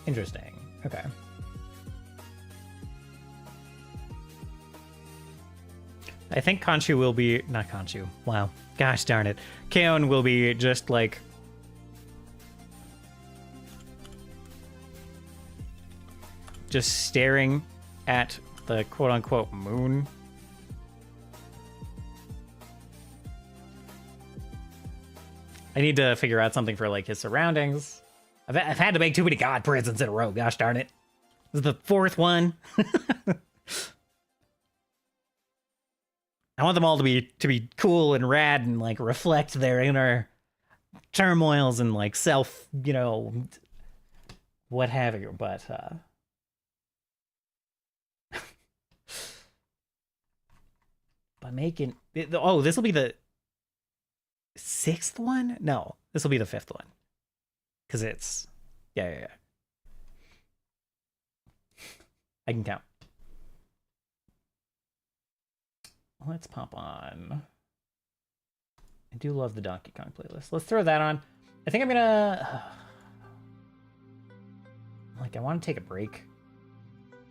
Interesting. Okay. I think Khonshu will be... Not Khonshu. Wow. Gosh darn it. Keon will be just like... just staring at the quote-unquote moon. I need to figure out something for, like, his surroundings. I've had to make too many god prisons in a row. Gosh darn it. This is the fourth one. I want them all to be cool and rad and, like, reflect their inner turmoils and, like, self, you know, what have you. But, but making... Oh, this will be the 6th one? No, this will be the 5th one. Because it's... Yeah. I can count. Let's pop on I do love the Donkey Kong playlist. Let's throw that on. I think I'm gonna... Like, I want to take a break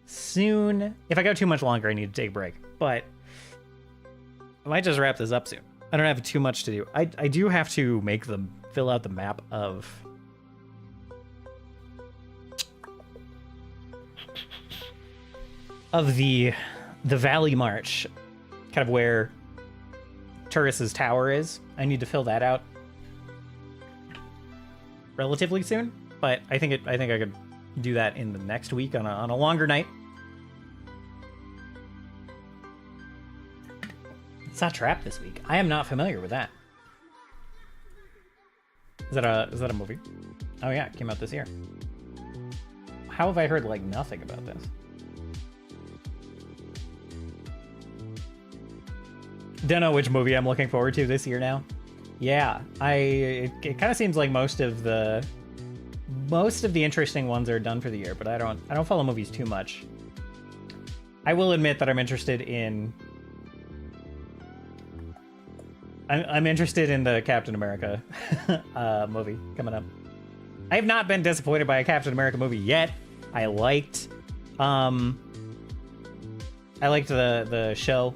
soon. If I go too much longer, I need to take a break. But I might just wrap this up soon. I don't have too much to do. I do have to fill out the map of... the Valley March, kind of where Turris's tower is. I need to fill that out relatively soon, but I think I could do that in the next week on a longer night. It's not Trap this week. I am not familiar with that. Is that a movie? Oh yeah, it came out this year. How have I heard like nothing about this? Don't know which movie I'm looking forward to this year now. Yeah, it kind of seems like most of the interesting ones are done for the year, but I don't follow movies too much. I will admit that I'm interested in the Captain America movie coming up. I have not been disappointed by a Captain America movie yet. I liked the show.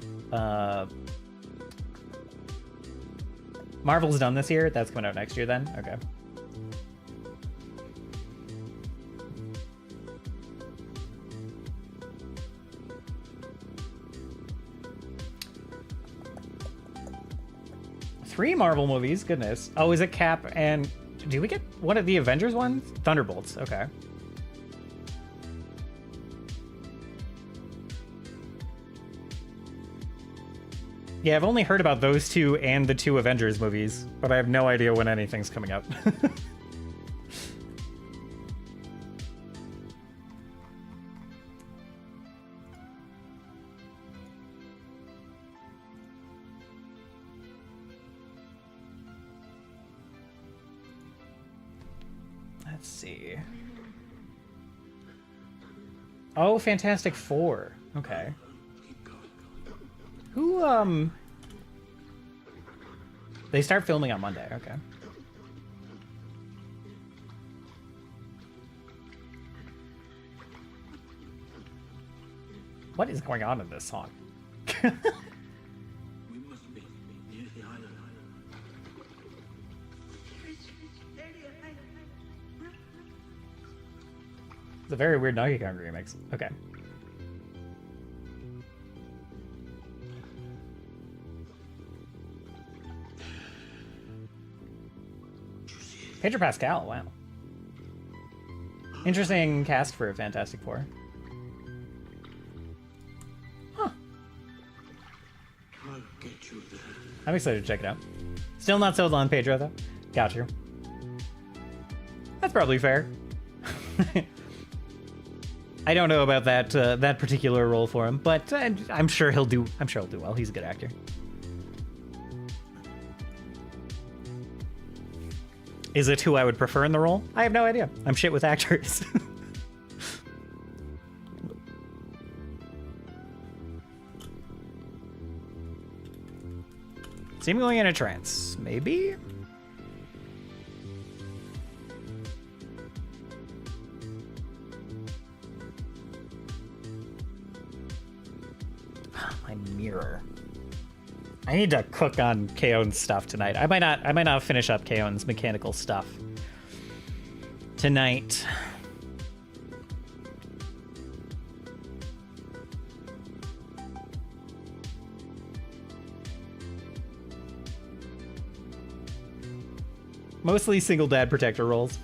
Marvel's done this year. That's coming out next year then? Okay. Three Marvel movies, goodness. Oh, is it Cap and... Do we get one of the Avengers ones? Thunderbolts, okay. Yeah, I've only heard about those two and the two Avengers movies, but I have no idea when anything's coming out. Let's see. Oh, Fantastic Four. Okay. Who, They start filming on Monday, okay. What is going on in this song? We must be near the island. It's a very weird Donkey Kong remix. Okay. Pedro Pascal, wow. Interesting cast for a Fantastic Four. Huh. I'll get you there. I'm excited to check it out. Still not sold on Pedro, though. Got you. That's probably fair. I don't know about that particular role for him, but I'm sure he'll do. I'm sure he'll do well. He's a good actor. Is it who I would prefer in the role? I have no idea. I'm shit with actors. Seemingly in a trance. Maybe? My mirror. I need to cook on Kaon's stuff tonight. I might not finish up Kaon's mechanical stuff tonight. Mostly single dad protector roles.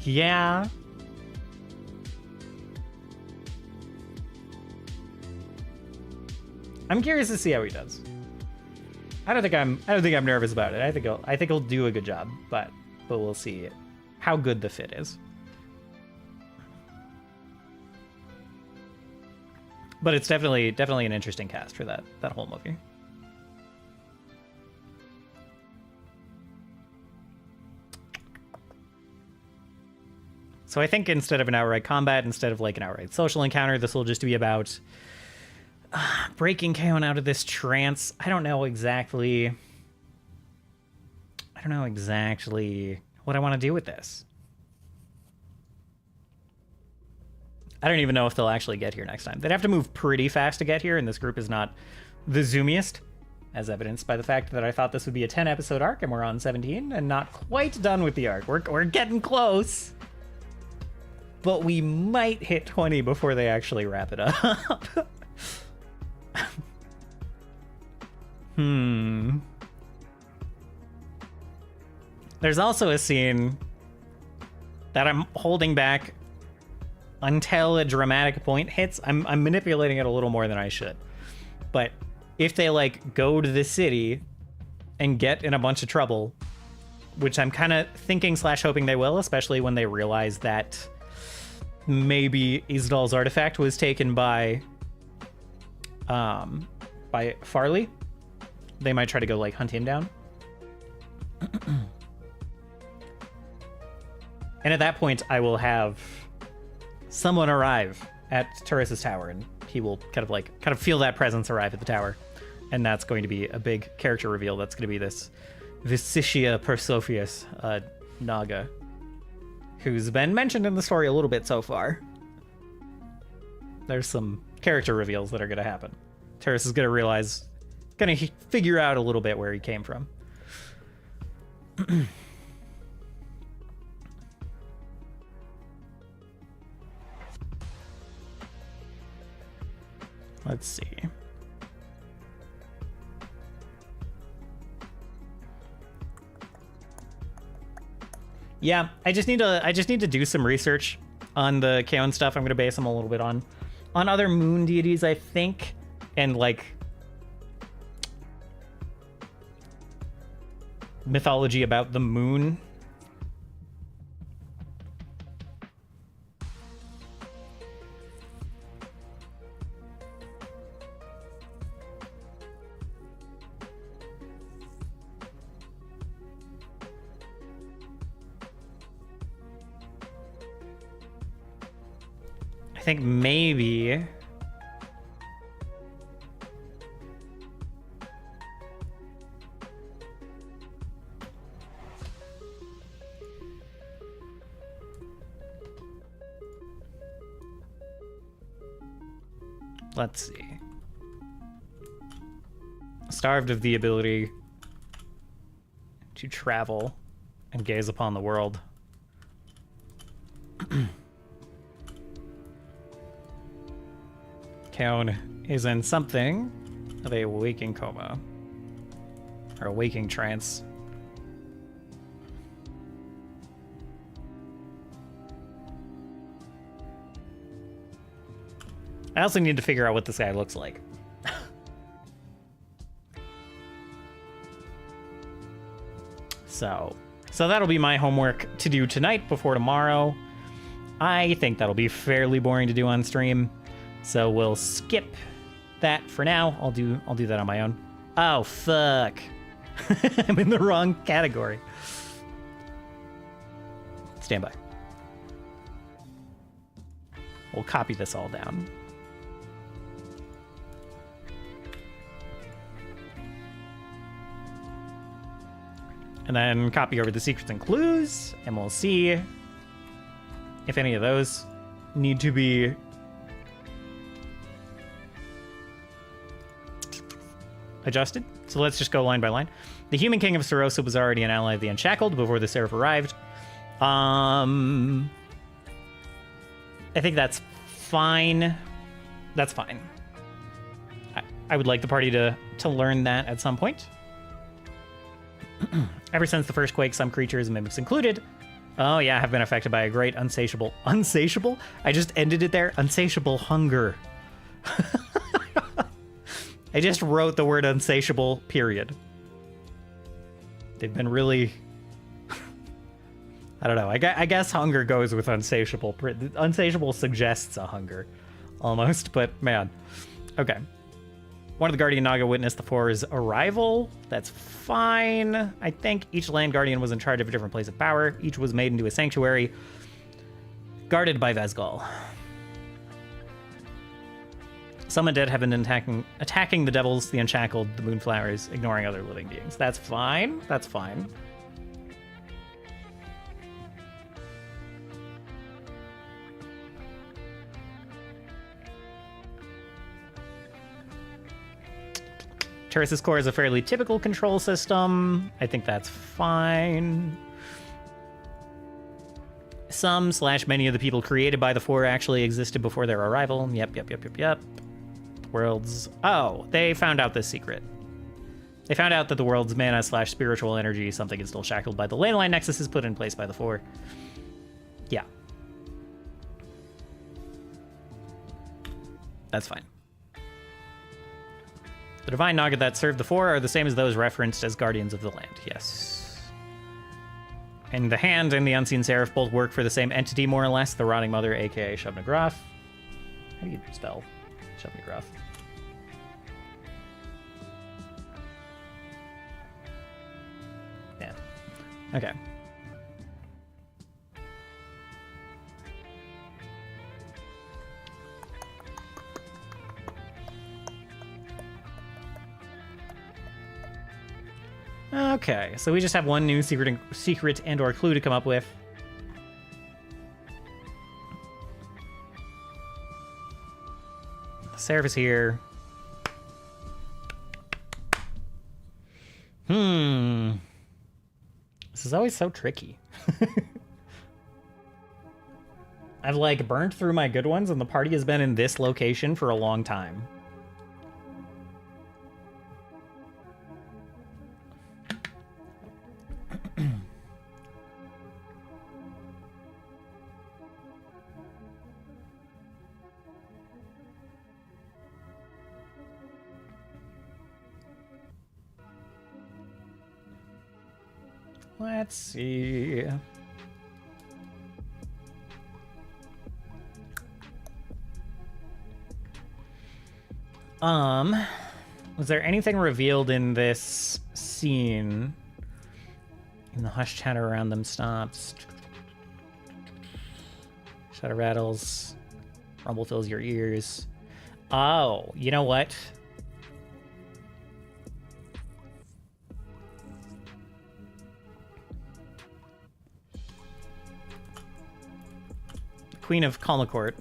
Yeah. I'm curious to see how he does. I don't think I'm nervous about it. I think he'll do a good job, but we'll see how good the fit is. But it's definitely an interesting cast for that whole movie. So I think instead of an outright combat, instead of like an outright social encounter, this will just be about breaking Kaon out of this trance. I don't know exactly I don't know exactly what I want to do with this. I don't even know if they'll actually get here next time. They'd have to move pretty fast to get here, and this group is not the zoomiest, as evidenced by the fact that I thought this would be a 10-episode arc, and we're on 17, and not quite done with the arc. We're getting close, but we might hit 20 before they actually wrap it up. There's also a scene that I'm holding back until a dramatic point hits. I'm manipulating it a little more than I should. But if they, like, go to the city and get in a bunch of trouble, which I'm kind of thinking / hoping they will, especially when they realize that maybe Isdal's artifact was taken by Farley, they might try to go, like, hunt him down. And at that point, I will have someone arrive at Turris' tower, and he will kind of feel that presence arrive at the tower. And that's going to be a big character reveal. That's going to be this Visitia Persophius Naga, who's been mentioned in the story a little bit so far. There's some character reveals that are going to happen. Turris is going to realize, going to figure out a little bit where he came from. Let's see. Yeah, I just need to do some research on the Kaon stuff. I'm going to base them a little bit on other moon deities, I think, and like mythology about the moon. I think maybe let's see. Starved of the ability to travel and gaze upon the world. Kaon is in something of a waking coma, or a waking trance. I also need to figure out what this guy looks like. So that'll be my homework to do tonight before tomorrow. I think that'll be fairly boring to do on stream. So we'll skip that for now. I'll do that on my own. Oh, fuck. I'm in the wrong category. Stand by. We'll copy this all down. And then copy over the secrets and clues, and we'll see if any of those need to be adjusted. So let's just go line by line. The human king of Serosa was already an ally of the Unshackled before the Seraph arrived. I think that's fine. That's fine. I would like the party to learn that at some point. Ever since the first quake, some creatures, mimics included, oh yeah, have been affected by a great unsatiable? I just ended it there. Unsatiable hunger. I just wrote the word unsatiable, period. They've been really... I don't know. I guess hunger goes with unsatiable. Unsatiable suggests a hunger, almost, but man. Okay. One of the Guardian Naga witnessed the Four's arrival. That's fine. I think each land guardian was in charge of a different place of power. Each was made into a sanctuary, guarded by Vesgal. Some undead have been attacking the devils, the Unshackled, the Moonflowers, ignoring other living beings. That's fine. That's fine. Curse's core is a fairly typical control system. I think that's fine. Some/many of the people created by the Four actually existed before their arrival. Yep. Worlds. Oh, they found out this secret. They found out that the world's mana/spiritual energy, something is still shackled by the Leyline Nexus, is put in place by the Four. Yeah. That's fine. The Divine Naga that served the Four are the same as those referenced as Guardians of the Land. Yes. And the Hand and the Unseen Seraph both work for the same entity, more or less, the Rotting Mother, aka Shub-Nigroth. How do you spell Shub-Nigroth? Yeah. Okay. Okay, so we just have one new secret and or clue to come up with. The Seraph is here. This is always so tricky. I've like burnt through my good ones and the party has been in this location for a long time. Let's see. Was there anything revealed in this scene? And the hush chatter around them stops. Shadow rattles. Rumble fills your ears. Oh, you know what? Queen of Konnor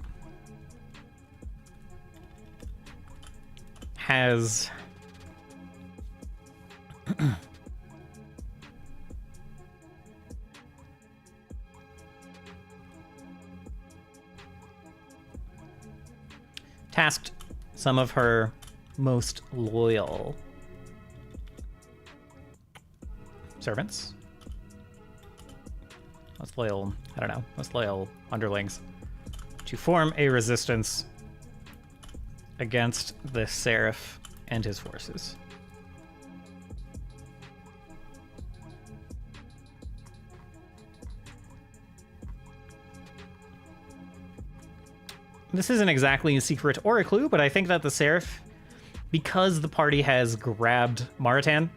has tasked some of her most loyal servants. Most loyal, I don't know, most loyal underlings to form a resistance against the Seraph and his forces. This isn't exactly a secret or a clue, but I think that the Seraph, because the party has grabbed Mauritan,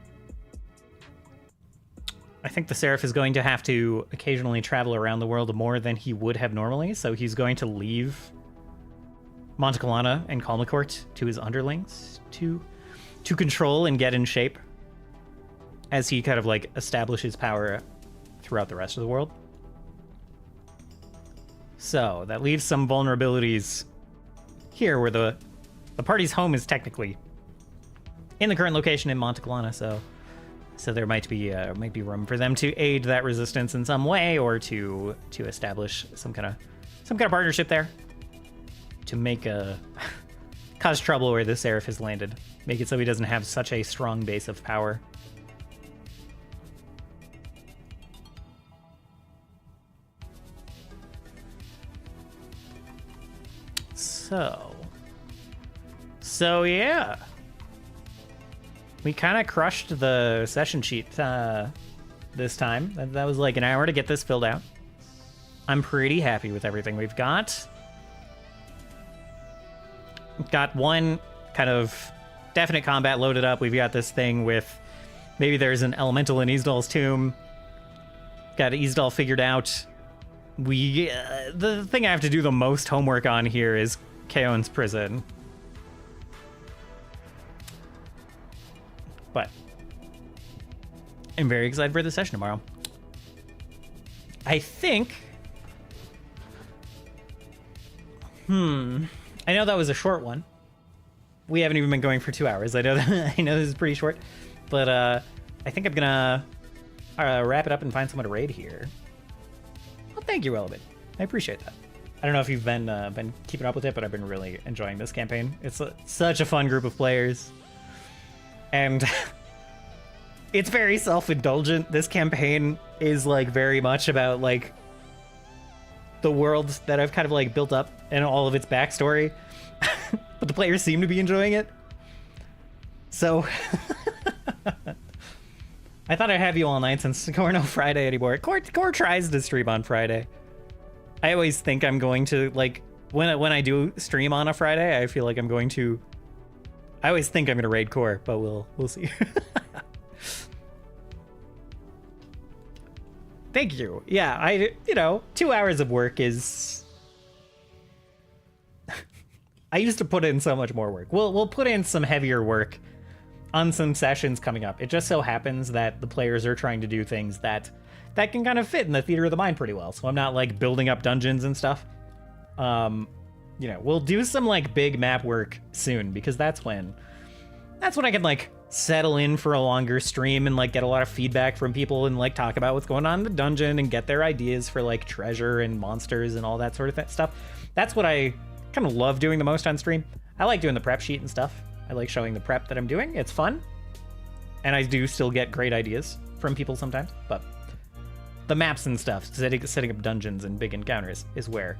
I think the Seraph is going to have to occasionally travel around the world more than he would have normally, so he's going to leave Montecalana and Calmacourt to his underlings to control and get in shape as he kind of like establishes power throughout the rest of the world. So that leaves some vulnerabilities here where the party's home is technically in the current location in Montecalana, so there might be room for them to aid that resistance in some way, or to establish some kind of partnership there to make cause trouble where the Seraph has landed, make it so he doesn't have such a strong base of power. So yeah. We kind of crushed the session sheet this time. That was like an hour to get this filled out. I'm pretty happy with everything we've got. Got one kind of definite combat loaded up. We've got this thing with maybe there's an elemental in Isdal's tomb. Got Isdal figured out. The thing I have to do the most homework on here is Kaon's prison. But I'm very excited for the session tomorrow. I think... I know that was a short one. we haven't even been going for 2 hours. I know that, I know this is pretty short, but I think I'm gonna wrap it up and find someone to raid here. Well, thank you, Relevant. I appreciate that. I don't know if you've been keeping up with it, but I've been really enjoying this campaign. It's such a fun group of players, and it's very self-indulgent. This campaign is like very much about like the world that I've kind of like built up and all of its backstory, but the players seem to be enjoying it. So I thought I'd have you all night since Core no Friday anymore. Core tries to stream on Friday. I always think I'm going to, like, when I do stream on a Friday, I feel like I'm going to, I always think I'm going to raid Core, but we'll see. Thank you. Yeah, 2 hours of work is, I used to put in so much more work. We'll put in some heavier work on some sessions coming up. It just so happens that the players are trying to do things that can kind of fit in the theater of the mind pretty well. So I'm not like building up dungeons and stuff. We'll do some like big map work soon, because that's when I can like settle in for a longer stream and like get a lot of feedback from people and like talk about what's going on in the dungeon and get their ideas for like treasure and monsters and all that sort of stuff. That's what I kind of love doing the most on stream. I like doing the prep sheet and stuff. I like showing the prep that I'm doing. It's fun. And I do still get great ideas from people sometimes, but the maps and stuff, setting up dungeons and big encounters is where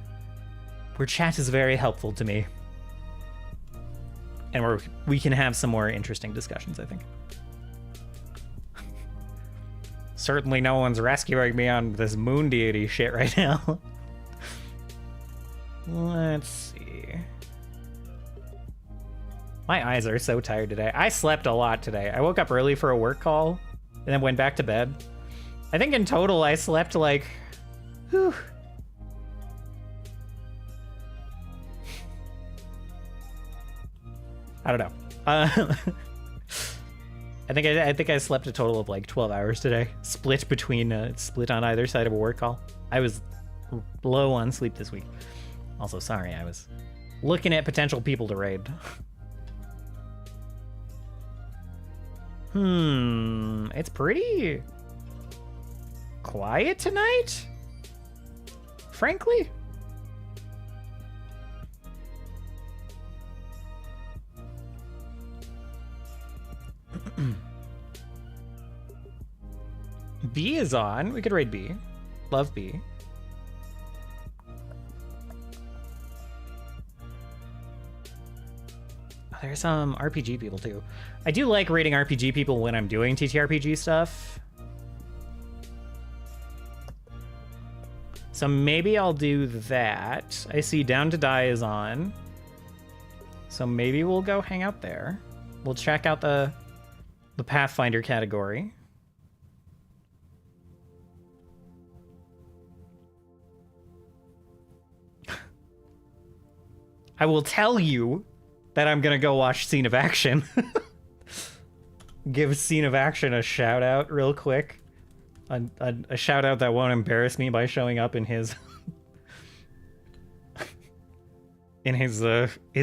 chat is very helpful to me. And where we can have some more interesting discussions, I think. Certainly no one's rescuing me on this moon deity shit right now. Let's see. My eyes are so tired today. I slept a lot today. I woke up early for a work call and then went back to bed. I think in total I slept like, whew. I don't know. I think I slept a total of like 12 hours today, split on either side of a work call. I was low on sleep this week. Also, sorry, I was looking at potential people to raid. It's pretty quiet tonight, frankly. B is on. We could raid B. Love B. There's some RPG people too. I do like raiding RPG people when I'm doing TTRPG stuff. So maybe I'll do that. I see Down to Die is on. So maybe we'll go hang out there. We'll check out the Pathfinder category. I will tell you that I'm gonna go watch Scene of Action. Give Scene of Action a shout out real quick. A shout out that won't embarrass me by showing up in his in his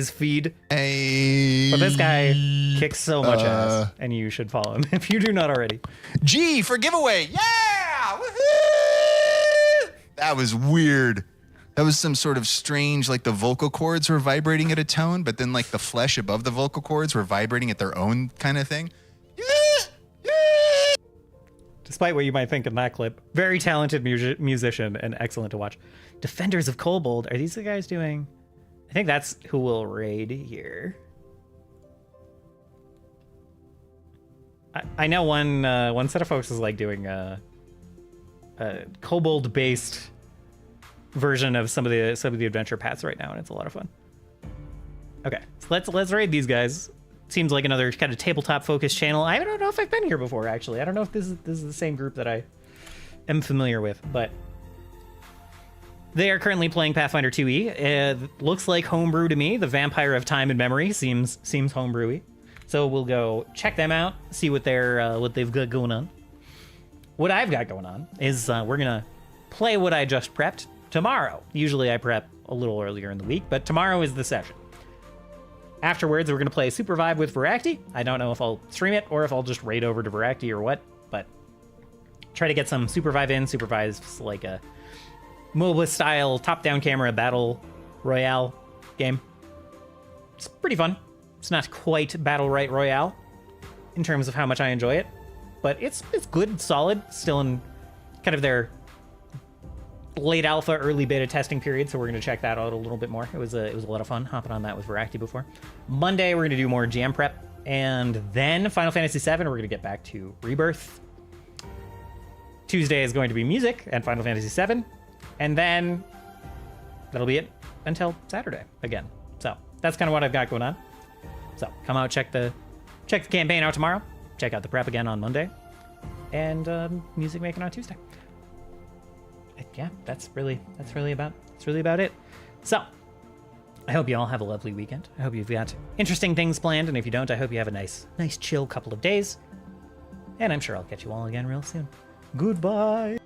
feed. Hey. But this guy kicks so much ass, and you should follow him if you do not already. G for giveaway. Yeah! Woohoo! That was weird. That was some sort of strange, like the vocal cords were vibrating at a tone, but then like the flesh above the vocal cords were vibrating at their own kind of thing. Despite what you might think in that clip, very talented musician and excellent to watch. Defenders of Kobold. Are these the guys doing? I think that's who will raid here. I know one set of folks is like doing a Kobold-based version of some of the adventure paths right now, and it's a lot of fun. Okay, so let's raid these guys. Seems like another kind of tabletop focused channel. I don't know if I've been here before, actually. I don't know if this is the same group that I am familiar with, but they are currently playing Pathfinder 2e. It looks like homebrew to me. The Vampire of Time and Memory seems homebrewy. So we'll go check them out, see what they've got going on. What I've got going on is we're gonna play what I just prepped tomorrow. Usually I prep a little earlier in the week, but tomorrow is the session. Afterwards, we're going to play Super Vibe with Voraktee. I don't know if I'll stream it or if I'll just raid over to Voraktee or what, but try to get some Super Vibe in. Super Vibe's like a MOBA-style top-down camera battle royale game. It's pretty fun. It's not quite Battle Right Royale in terms of how much I enjoy it, but it's good, solid, still in kind of their late alpha, early beta testing period, so we're going to check that out a little bit more. It was a lot of fun hopping on that with Voraktee before. Monday, we're going to do more jam prep, and then Final Fantasy VII, we're going to get back to Rebirth. Tuesday is going to be music and Final Fantasy VII, and then that'll be it until Saturday again. So that's kind of what I've got going on. So come out, check the campaign out tomorrow. Check out the prep again on Monday, and music making on Tuesday. Yeah, that's really about it. So I hope you all have a lovely weekend. I hope you've got interesting things planned, and if you don't, I hope you have a nice chill couple of days. And I'm sure I'll catch you all again real soon. Goodbye.